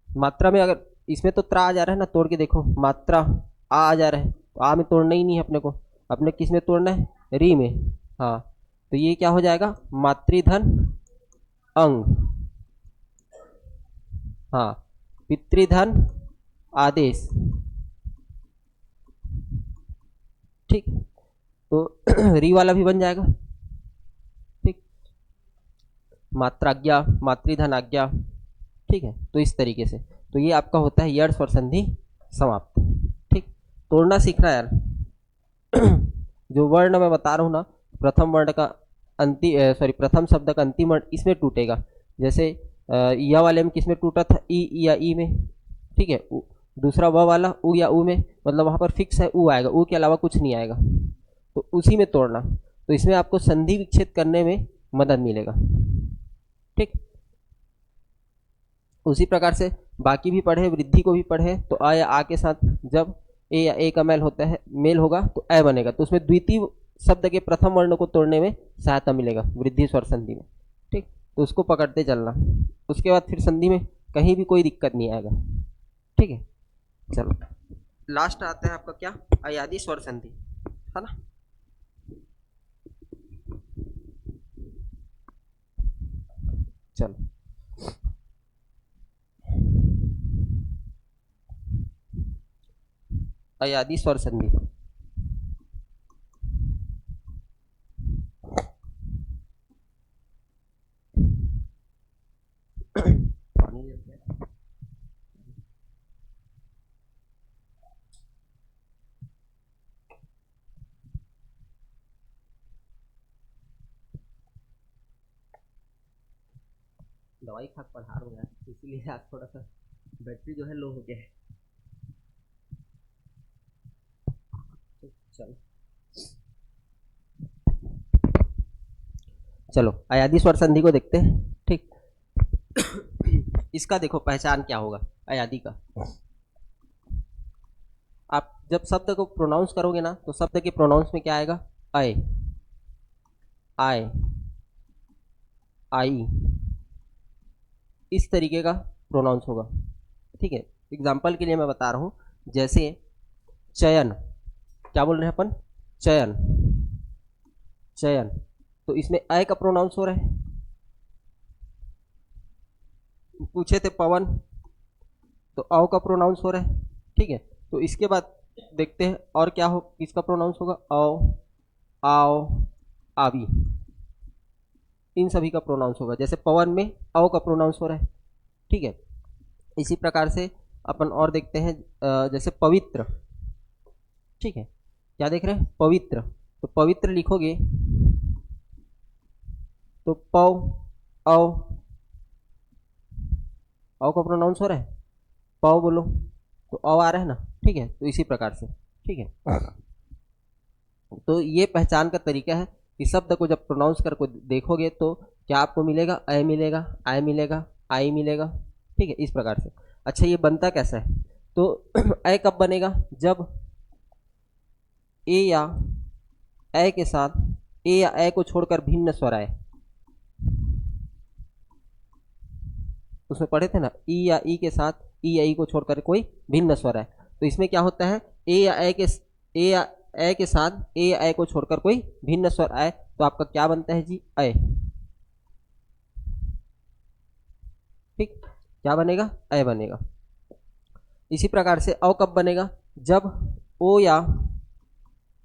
मात्रा में अगर इसमें तो त्रा आ जा रहा है ना, तोड़ के देखो, मात्रा आ जा रहा है, तो आ में तोड़ना ही नहीं है अपने को, अपने किस में तोड़ना है, री में। हाँ, तो ये क्या हो जाएगा, मातृधन अंग, हाँ, पितृधन आदेश, ठीक। तो री वाला भी बन जाएगा, ठीक, मात्राज्ञा, मातृधन आज्ञा, ठीक है। तो इस तरीके से, तो ये आपका होता है यड़ स्वर संधि समाप्त, ठीक। तोड़ना सीखना यार। जो वर्ण मैं बता रहा हूँ ना, प्रथम वर्ण का प्रथम शब्द का अंतिम वर्ण इसमें टूटेगा, जैसे या वाले में किसमें टूटा था, ई या ई में, ठीक है। दूसरा व वाला उ या उ में, मतलब वहां पर फिक्स है उ आएगा, उ के अलावा कुछ नहीं आएगा, तो उसी में तोड़ना। तो इसमें आपको संधि विच्छेद करने में मदद मिलेगा, ठीक। उसी प्रकार से बाकी भी पढ़े, वृद्धि को भी पढ़े, तो आ या आ के साथ जब ए या ए का मेल होता है, मेल होगा तो ए बनेगा, तो उसमें द्वितीय शब्द के प्रथम वर्ण को तोड़ने में सहायता मिलेगा वृद्धि स्वर संधि में, ठीक। तो उसको पकड़ते चलना, उसके बाद फिर संधि में कहीं भी कोई दिक्कत नहीं आएगा, ठीक है। चलो लास्ट आता है आपका क्या, अयादी स्वर संधि, है ना। चलो अयादी स्वर संधि, पानी लेते हैं। दवाई खा पढ़ा रहा हूँ यार, इसीलिए आज थोड़ा सा बैटरी जो है लो हो गया है। चलो चलो अयादी स्वर संधि को देखते हैं, ठीक। इसका देखो पहचान क्या होगा अयादी का, आप जब शब्द को प्रोनाउंस करोगे ना, तो शब्द के प्रोनाउंस में क्या आएगा, आए, आए, आई, इस तरीके का प्रोनाउंस होगा, ठीक है। एग्जाम्पल के लिए मैं बता रहा हूं, जैसे चयन, क्या बोल रहे हैं अपन, चयन, चयन, तो इसमें अय का प्रोनाउंस हो रहा है। पूछे थे पवन, तो औ का प्रोनाउंस हो रहा है, ठीक है। तो इसके बाद देखते हैं और क्या हो, किसका प्रोनाउंस होगा, औ, आओ, आवी, इन सभी का प्रोनाउंस होगा। जैसे पवन में औ का प्रोनाउंस हो रहा है, ठीक है। इसी प्रकार से अपन और देखते हैं, जैसे पवित्र, ठीक है। क्या देख रहे हैं, पवित्र। तो पवित्र लिखोगे तो पौ, औ, औ का प्रोनाउंस हो रहा है, पौ बोलो तो औ आ रहा है ना, ठीक है। तो इसी प्रकार से, ठीक है। तो ये पहचान का तरीका है कि शब्द को जब प्रोनाउंस कर को देखोगे तो क्या आपको मिलेगा, अय मिलेगा, आय मिलेगा, आई मिलेगा, ठीक है, इस प्रकार से। अच्छा, ये बनता कैसा है, तो अय कब बनेगा, जब ए या अय के साथ ए या अय को छोड़कर भिन्न स्वर आए। उसमें पढ़े थे ना, ई या ई के साथ ई या ई को छोड़कर कोई भिन्न स्वर आए। तो इसमें क्या होता है, ए या ए के साथ ए या ए को छोड़कर कोई भिन्न स्वर आए तो आपका क्या बनता है जी, अय, ठीक। क्या बनेगा, अय बनेगा। इसी प्रकार से औ कब बनेगा, जब ओ या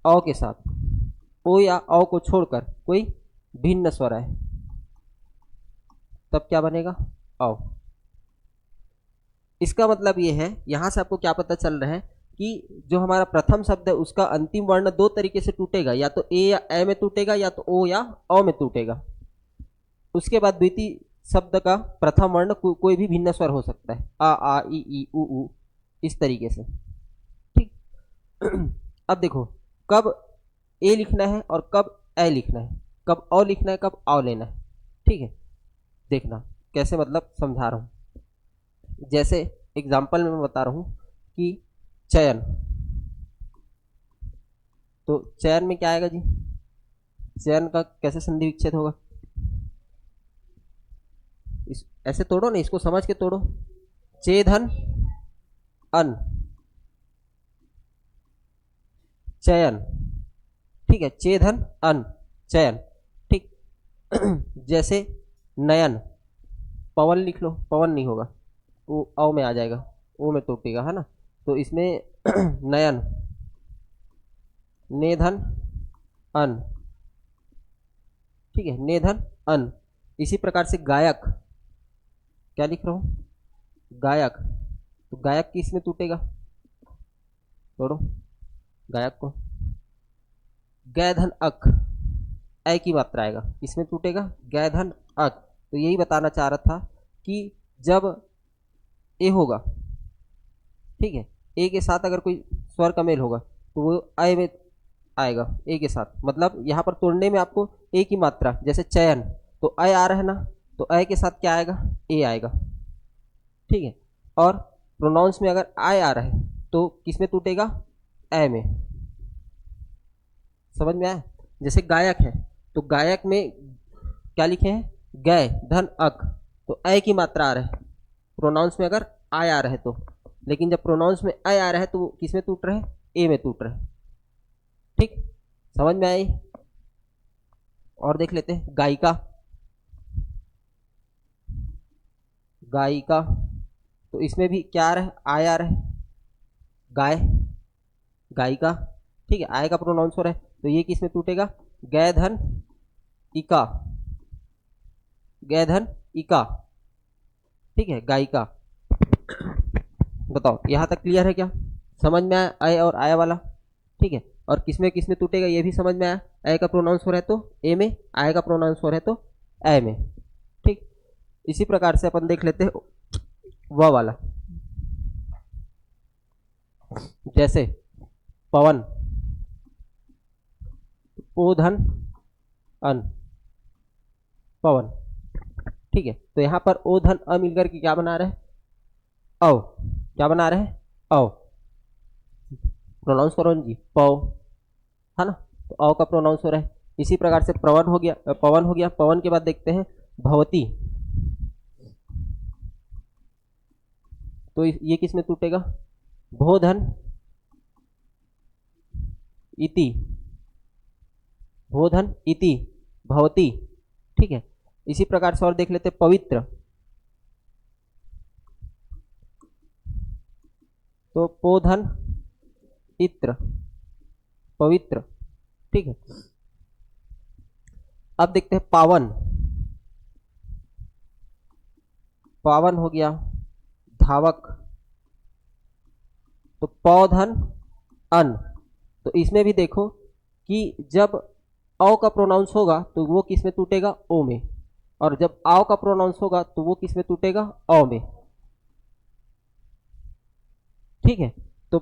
औ के साथ ओ या औ को छोड़कर कोई भिन्न स्वर आए, तब क्या बनेगा, औ। इसका मतलब ये है, यहां से आपको क्या पता चल रहा है कि जो हमारा प्रथम शब्द है उसका अंतिम वर्ण दो तरीके से टूटेगा, या तो ए या ए में टूटेगा, या तो ओ या औ में टूटेगा। उसके बाद द्वितीय शब्द का प्रथम वर्ण कोई भी भिन्न स्वर हो सकता है, आ ई उ, इस तरीके से, ठीक। अब देखो, कब ए लिखना है और कब ए लिखना है, कब औ लिखना है, कब आओ लेना है, ठीक है। देखना कैसे, मतलब समझा रहा हूं। जैसे एग्जाम्पल में मैं बता रहा हूं कि चयन, तो चयन में क्या आएगा जी, चयन का कैसे संधि विच्छेद होगा, ऐसे तोड़ो ना, इसको समझ के तोड़ो। चेधन अन, चयन, ठीक है, चेधन अन, चयन, ठीक। जैसे नयन, पवन लिख लो, पवन नहीं होगा, वो औ में आ जाएगा, ओ में टूटेगा, है ना। तो इसमें नयन, नेधन अन, ठीक है, नेधन अन। इसी प्रकार से गायक, क्या लिख रहा हूं, गायक, तो गायक किस में टूटेगा, तोड़ो गायक को, गैधन अक, ए की मात्रा आएगा, इसमें टूटेगा गैधन अक। तो यही बताना चाह रहा था कि जब ए होगा, ठीक है, ए के साथ अगर कोई स्वर का मेल होगा तो वो अय में आएगा, ए के साथ। मतलब यहाँ पर तोड़ने में आपको ए की मात्रा, जैसे चयन, तो अय आ रहा है ना, तो अय के साथ क्या आएगा, ए आएगा, ठीक है। और प्रोनाउंस में अगर आय आ रहा है तो किस में टूटेगा, ए में, समझ में आया। जैसे गायक है, तो गायक में क्या लिखे हैं, गय धन अक, तो अय की मात्रा आ रहा है, प्रोनाउंस में अगर आय आ रहा है तो। लेकिन जब प्रोनाउंस में अय आ रहा है तो वो किस में टूट रहा है, ए में टूट रहा है, ठीक। समझ में आई। और देख लेते हैं, गायिका, गायिका, तो इसमें भी क्या आ रहा है, आय आ रहा है, गाय, गायिका, ठीक है, आय का प्रोनाउंस हो रहा है, तो ये किस में टूटेगा, गय धन इका, गय धन इका, ठीक है, गायिका। बताओ यहां तक क्लियर है क्या, समझ में आया अय और आय वाला, ठीक है। और किसमें टूटेगा ये भी समझ में आया, अय का प्रोनाउंस हो रहा है तो ए में, आय का प्रोनाउंस हो रहा है तो ए में, ठीक। इसी प्रकार से अपन देख लेते हैं व वाला, जैसे पवन, ओ धन अन, पवन, ठीक है। तो यहां पर ओ धन अ मिलकर के क्या बना रहे हैं, औ, क्या बना रहे हैं, औ। प्रोनाउंस करो जी, पौ, है ना, तो औ का प्रोनाउंस हो रहा है। इसी प्रकार से प्रवन हो गया, पवन हो गया। पवन के बाद देखते हैं भवती, तो ये किस में टूटेगा, भोधन इति, भोधन इति, भवती, ठीक है। इसी प्रकार से और देख लेते पवित्र, तो पोधन इत्र पवित्र, ठीक है। अब देखते हैं पावन, पावन हो गया, धावक, तो पौधन अन, तो इसमें भी देखो कि जब औ का प्रोनाउंस होगा तो वो किस में टूटेगा, ओ में, और जब आओ का प्रोनाउंस होगा तो वो किस में टूटेगा, औ में, ठीक है। तो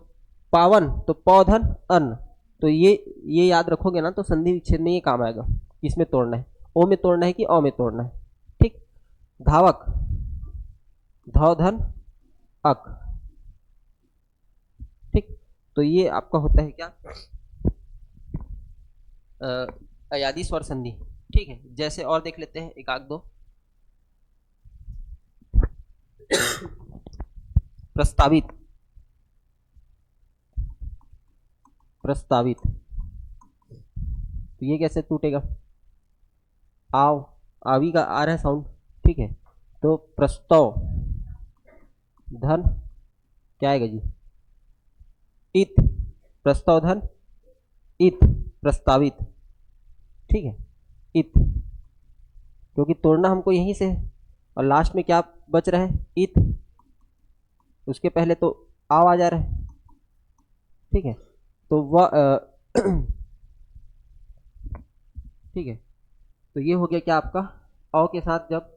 पावन तो पौधन अन्न, तो ये याद रखोगे ना तो संधि विच्छेद में ये काम आएगा, किसमें तोड़ना है, ओ में तोड़ना है कि औ में तोड़ना है, ठीक। धावक धौधन अक, ठीक। तो ये आपका होता है क्या, अयादी स्वर संधि, ठीक है। जैसे और देख लेते हैं एक आध दो। प्रस्तावित, प्रस्तावित, तो ये कैसे टूटेगा, आव, आवी का आ रहा है साउंड, ठीक है। तो प्रस्ताव धन क्या आएगा जी, इत, प्रस्ताव धन इत, प्रस्तावित, ठीक है। इत, क्योंकि तोड़ना हमको यहीं से है, और लास्ट में क्या बच रहा है, इत, उसके पहले तो आव आ जा रहा है, ठीक है। तो वह ठीक है। तो ये हो गया क्या आपका, औ के साथ जब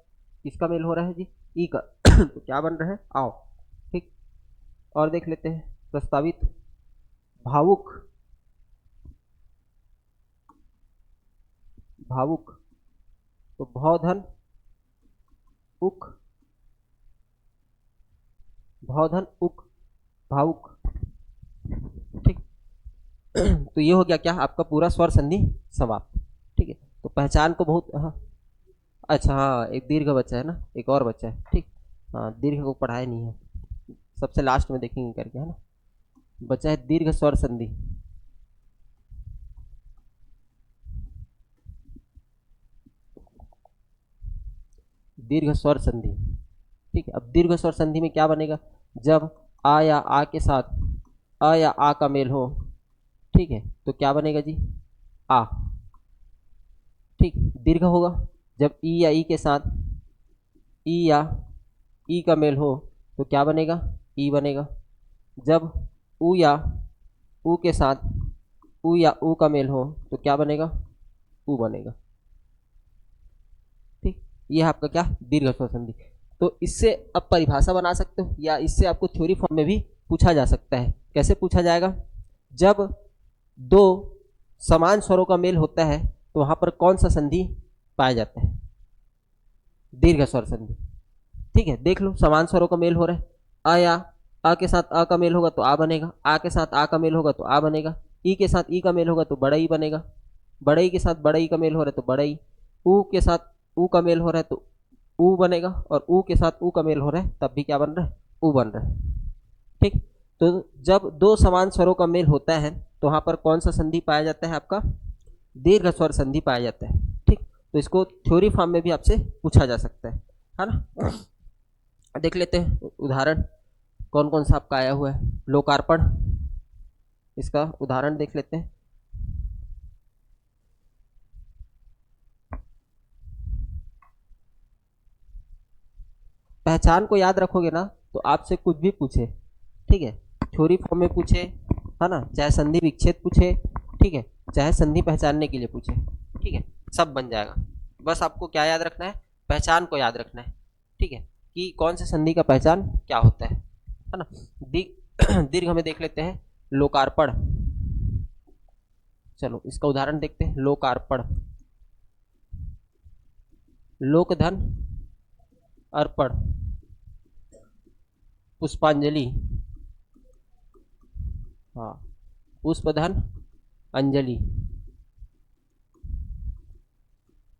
किसका मेल हो रहा है जी, ई का तो क्या बन रहा है, आओ, ठीक। और देख लेते हैं प्रस्तावित, भावुक, भावुक, तो भौधन उक, भौधन उक, भावुक, ठीक। तो ये हो गया क्या आपका पूरा स्वर संधि समाप्त, ठीक है। तो पहचान को बहुत, हाँ, अच्छा हाँ, एक दीर्घ बच्चा है ना, एक और बच्चा है, ठीक। हाँ, दीर्घ को पढ़ाया नहीं है, सबसे लास्ट में देखेंगे करके, है ना। बचा है दीर्घ स्वर संधि, दीर्घ स्वर संधि, ठीक है। अब दीर्घ स्वर संधि में क्या बनेगा, जब आ या आ के साथ अ या आ का मेल हो, ठीक है, तो क्या बनेगा जी, आ, ठीक। दीर्घ होगा जब ई या ई के साथ ई या ई का मेल हो तो क्या बनेगा, ई बनेगा। जब ऊ या ऊ के साथ ऊ या ऊ का मेल हो तो क्या बनेगा, ऊ बनेगा, ठीक। ये है आपका क्या, दीर्घ स्वर संधि। तो इससे अब परिभाषा बना सकते हो, या इससे आपको थ्योरी फॉर्म में भी पूछा जा सकता है। कैसे पूछा जाएगा, जब दो समान स्वरों का मेल होता है तो वहां पर कौन सा संधि पाया जाता है, दीर्घ स्वर संधि, ठीक है। देख लो समान स्वरों का मेल हो रहा है, अ या अ के साथ अ का मेल होगा तो आ बनेगा, आ के साथ आ का मेल होगा तो आ बनेगा, ई के साथ ई का मेल होगा तो बड़ा ई बनेगा, बड़ा ई के साथ बड़ा ई का मेल हो रहा है तो बड़ा ई, ऊ के साथ ऊ का मेल हो रहा है तो ऊ बनेगा, और ऊ के साथ ऊ का मेल हो रहा है तब भी क्या बन रहा है, ऊ बन रहा है, ठीक। तो जब दो समान स्वरों का मेल होता है तो वहां पर कौन सा संधि पाया जाता है, आपका दीर्घ स्वर संधि पाया जाता है, ठीक। तो इसको थ्योरी फॉर्म में भी आपसे पूछा जा सकता है ना। देख लेते हैं उदाहरण कौन कौन सा आपका आया हुआ है, लोकार्पण, इसका उदाहरण देख लेते हैं। पहचान को याद रखोगे ना तो आपसे कुछ भी पूछे, ठीक है, थ्योरी फॉर्म में पूछे, है ना, चाहे संधि विच्छेद पूछे, ठीक है, चाहे संधि पहचानने के लिए पूछे, ठीक है, सब बन जाएगा। बस आपको क्या याद रखना है, पहचान को याद रखना है, ठीक है, कि कौन से संधि का पहचान क्या होता है ना। दीर्घ में देख लेते हैं लोकार्पण, चलो इसका उदाहरण देखते हैं। लोकार्पण, लोकधन अर्पण, पुष्पांजलि, हाँ, पुष्पधन अंजलि,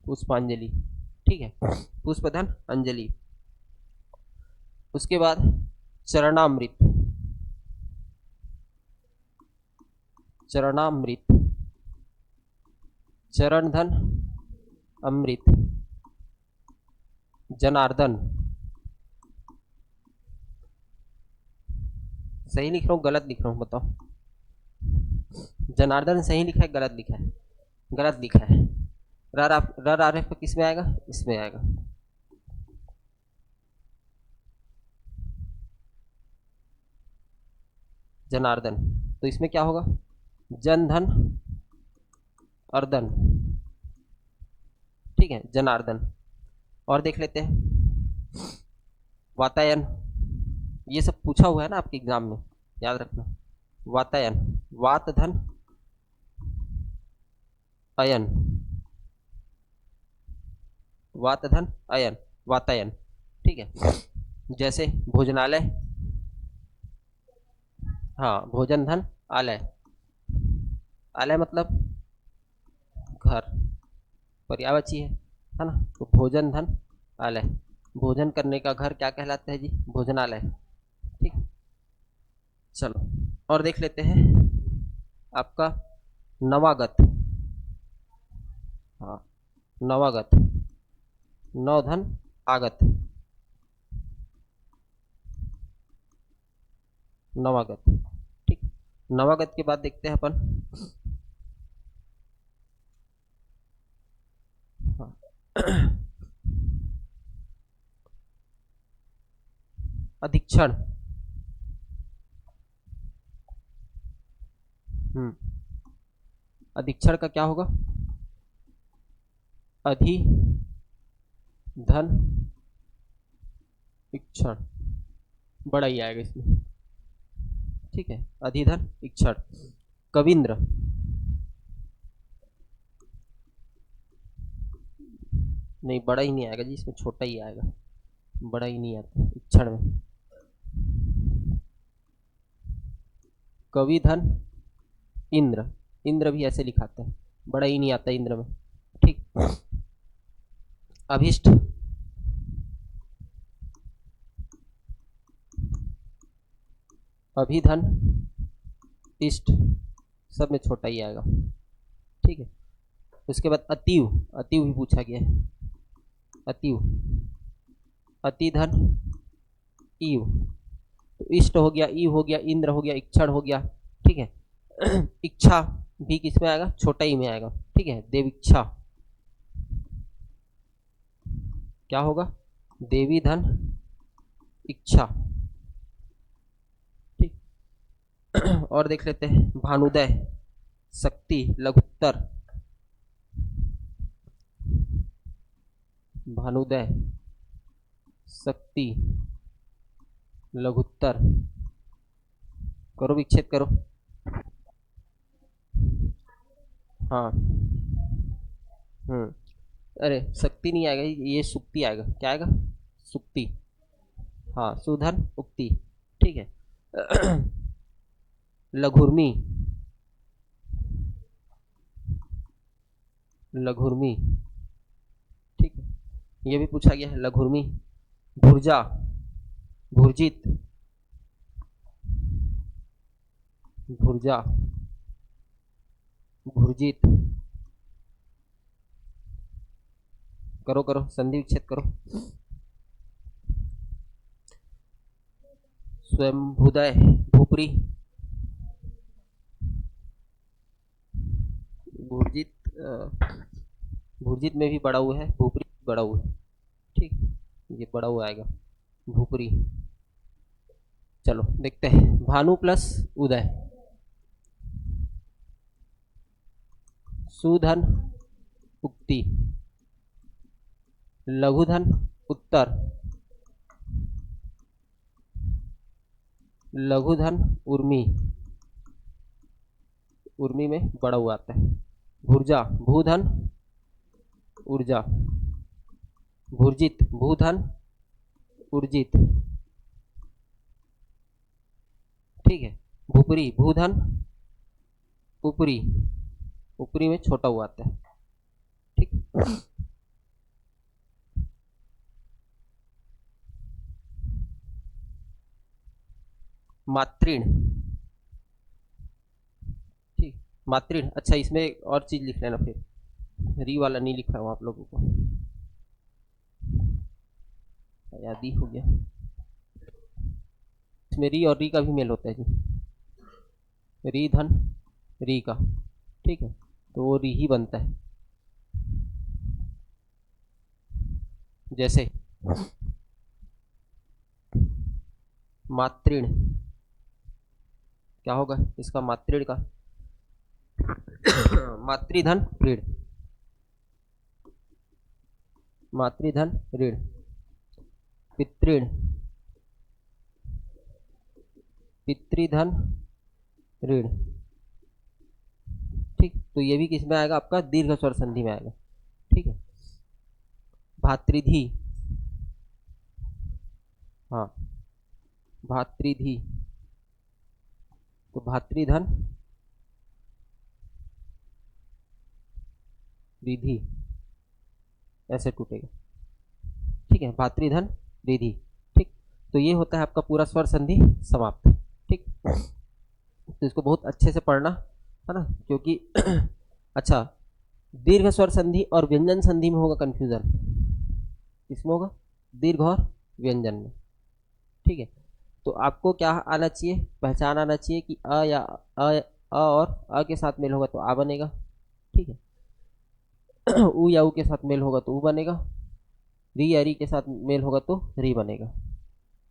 पुष्पांजलि, ठीक है, पुष्पधन अंजलि। उसके बाद चरणामृत, चरणामृत, चरण धन अमृत, जनार्दन, सही लिख रहा हूँ गलत लिख रहा हूँ बताओ? जनार्दन सही लिखा है गलत लिखा है? गलत लिखा है। रर आर एफ किस में आएगा? इसमें आएगा। जनार्दन, तो इसमें क्या होगा? जन धन अर्दन। ठीक है, जनार्दन। और देख लेते हैं वातायन। ये सब पूछा हुआ है ना आपके एग्जाम में, याद रखना। वातायन, वात धन अयन, वात धन अयन, वातायन। ठीक है, जैसे भोजनालय, हाँ भोजन धन आलय। आलय मतलब घर, पर्यायवाची है ना? तो भोजन धन आलय, भोजन करने का घर क्या कहलाता है जी? भोजनालय। ठीक, चलो और देख लेते हैं आपका नवागत। हाँ, नवागत, नवधन आगत, नवागत। ठीक, नवागत के बाद देखते हैं अपन, हाँ अधीक्षण। अधीक्षण का क्या होगा? अधि धन इक्षण, बड़ा ही आएगा इसमें। ठीक है, अधिधन इक्षण। कविंद्र, नहीं बड़ा ही नहीं आएगा जी, इसमें छोटा ही आएगा, बड़ा ही नहीं आता इक्षण में। कविधन इंद्र, इंद्र भी ऐसे लिखाते हैं, बड़ा ही नहीं आता इंद्र में। ठीक, अभिष्ट, अभिधन इष्ट, सब में छोटा ही आएगा। ठीक है, उसके बाद अतीव, अतीव भी पूछा गया है। अतीव, अतिधन ईव, तो इष्ट हो गया, ईव हो गया, इंद्र हो गया, इक्षण हो गया। ठीक है, इच्छा भी किस में आएगा? छोटा ही में आएगा। ठीक है, देवीक्षा, क्या होगा? देवी धन इच्छा। ठीक, और देख लेते हैं भानुदय, शक्ति लघुत्तर, भानुदय शक्ति लघुत्तर, करो विच्छेद करो। हाँ, अरे शक्ति नहीं आएगा, ये सुक्ति आएगा। क्या आएगा? सुक्ति। हाँ, सुधन उक्ति। ठीक है, लघुर्मी, लघुर्मी। ठीक है, ये भी पूछा गया है लघुर्मी। भुर्जा, भुर्जित, भुर्जा भुर्जित। करो करो, संधि विच्छेद करो। स्वयंभुदय भूपरी, भुर्जित, भुर्जित में भी बड़ा हुआ है, भूपरी बड़ा हुआ है। ठीक, ये बड़ा हुआ आएगा भूपरी। चलो देखते हैं भानु प्लस उदय, सुधन उक्ति, लघुधन उत्तर, लघुधन उर्मी, उर्मी में बड़ा हुआ आता है। भुर्जा भूधन ऊर्जा, भुर्जित भूधन ऊर्जित। ठीक है, भूपरी भूधन ऊपरी, ऊपरी में छोटा हुआ आता है। ठीक, मातृण। ठीक, मातृण। अच्छा, इसमें एक और चीज लिख लेना, फिर री वाला नहीं लिख रहा हूँ आप लोगों को, याद ही हो गया। इसमें री और री का भी मेल होता है जी, री धन री का, ठीक है, तो वो री ही बनता है। जैसे मातृण, क्या होगा इसका मातृण का? मातृधन ऋण, मातृधन ऋण, पितृण, पितृधन ऋण, ठीक। तो ये भी किस में आएगा? आपका दीर्घ स्वर संधि में आएगा, ठीक है। भातृधि, हाँ भातृधि, तो भातृधन रिधि, ऐसे टूटेगा, ठीक है, भातृधन रिधि, ठीक। तो ये होता है आपका पूरा स्वर संधि समाप्त, ठीक। तो इसको बहुत अच्छे से पढ़ना है ना, क्योंकि अच्छा, दीर्घ स्वर संधि और व्यंजन संधि में होगा कंफ्यूजन, किसमें होगा? दीर्घ और व्यंजन में, ठीक है। तो आपको क्या आना चाहिए? पहचान आना चाहिए कि अ या अ और अ के साथ मेल होगा तो आ बनेगा, ठीक है। उ या उ के साथ मेल होगा तो उ बनेगा, री या री के साथ मेल होगा तो री बनेगा,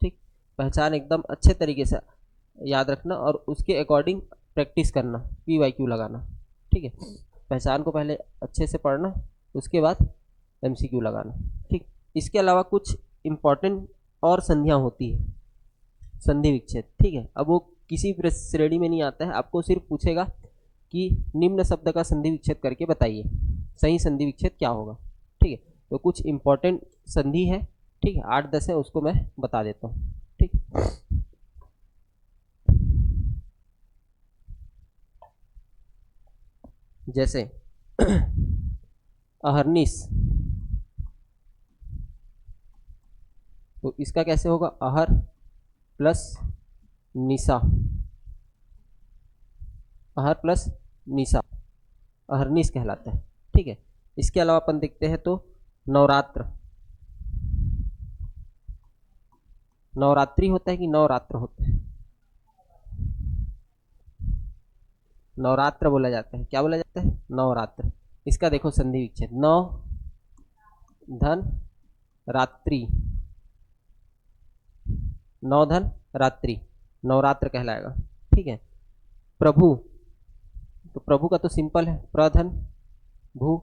ठीक। पहचान एकदम अच्छे तरीके से याद रखना और उसके अकॉर्डिंग प्रैक्टिस करना, पी वाई क्यू लगाना, ठीक है। पहचान को पहले अच्छे से पढ़ना, उसके बाद एमसीक्यू लगाना, ठीक। इसके अलावा कुछ इंपॉर्टेंट और संधियां होती है, संधि विच्छेद, ठीक है। अब वो किसी श्रेणी में नहीं आता है, आपको सिर्फ पूछेगा कि निम्न शब्द का संधि विच्छेद करके बताइए, सही संधि विच्छेद क्या होगा, ठीक है। तो कुछ इंपॉर्टेंट संधि है, ठीक है, 8-10 है, उसको मैं बता देता हूँ, ठीक। जैसे अहर्निश, तो इसका कैसे होगा? अहर प्लस निशा, अहर प्लस निशा अहर्निश कहलाता है, ठीक है। इसके अलावा अपन देखते हैं तो नवरात्र, नवरात्रि होता है कि नवरात्र होता है? नवरात्र बोला जाता है, क्या बोला जाता है? नवरात्र। इसका देखो संधि विच्छेद, नव धन रात्रि, नौ धन रात्रि, नवरात्र कहलाएगा, ठीक है। प्रभु, तो प्रभु का तो सिंपल है, प्रधन भू,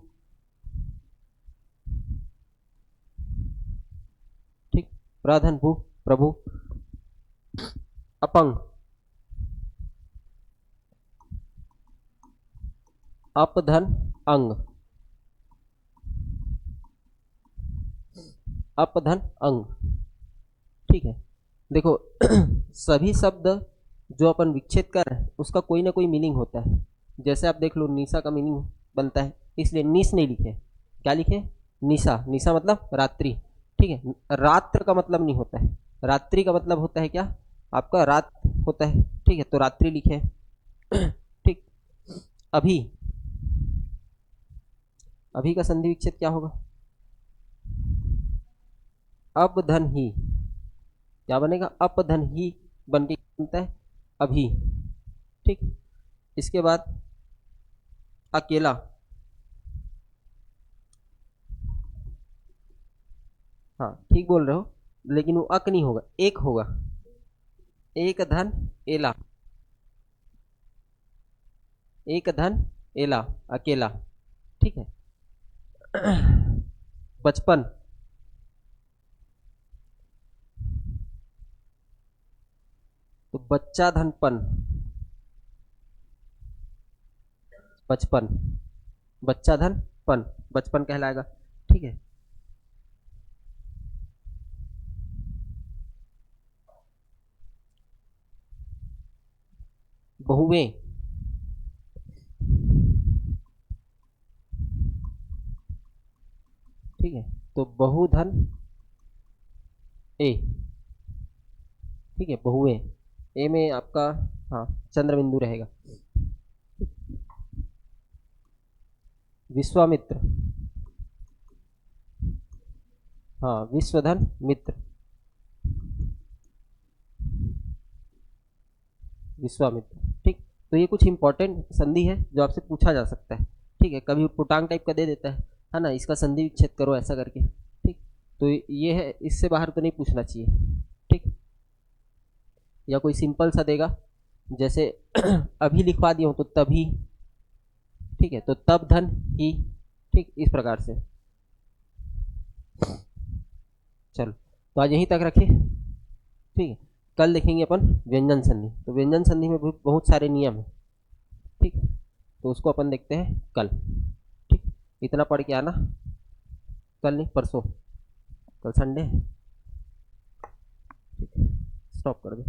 ठीक, प्रधन भू प्रभु। अपंग, अपधन अंग, अपधन अंग, ठीक है। देखो सभी शब्द जो अपन विच्छेद कर रहे हैं उसका कोई ना कोई मीनिंग होता है। जैसे आप देख लो, निशा का मीनिंग बनता है, इसलिए निश नहीं लिखे, क्या लिखे? निशा, निशा मतलब रात्रि, ठीक है। रात्र का मतलब नहीं होता है, रात्रि का मतलब होता है क्या? आपका रात होता है, ठीक है, तो रात्रि लिखे, ठीक। अभी, अभी का संधि विच्छेद क्या होगा? अपधन ही, क्या बनेगा? अपधन ही बन के बनता है अभी, ठीक। इसके बाद अकेला, हाँ ठीक बोल रहे हो, लेकिन वो अक नहीं होगा, एक होगा, एक धन एला, एक धन एला, अकेला, ठीक है। बचपन, तो बच्चा धनपन, बचपन, बच्चा धन पन, बचपन कहलाएगा, ठीक है। बहुएं, ठीक है, तो बहुधन ए, ठीक है, बहुएं, ए में आपका, हाँ चंद्र बिंदु रहेगा। विश्वामित्र, हाँ विश्वधन मित्र, विश्वामित्र। ठीक, तो ये कुछ इंपॉर्टेंट संधि है जो आपसे पूछा जा सकता है। ठीक है, कभी पुटांग टाइप का दे देता है ना, इसका संधि विच्छेद करो ऐसा करके। ठीक, तो ये है, इससे बाहर तो नहीं पूछना चाहिए। ठीक, या कोई सिंपल सा देगा जैसे अभी लिखवा दिया हूँ तो तभी। ठीक है, तो तब धन ही। ठीक, इस प्रकार से। चलो, तो आज यहीं तक रखें। ठीक है, कल देखेंगे अपन व्यंजन संधि। तो व्यंजन संधि में भी बहुत सारे नियम है। ठीक है, तो उसको अपन देखते हैं कल। ठीक, इतना पढ़ के आना। कल नहीं, परसों, कल संडे है। ठीक है, स्टॉप कर दो।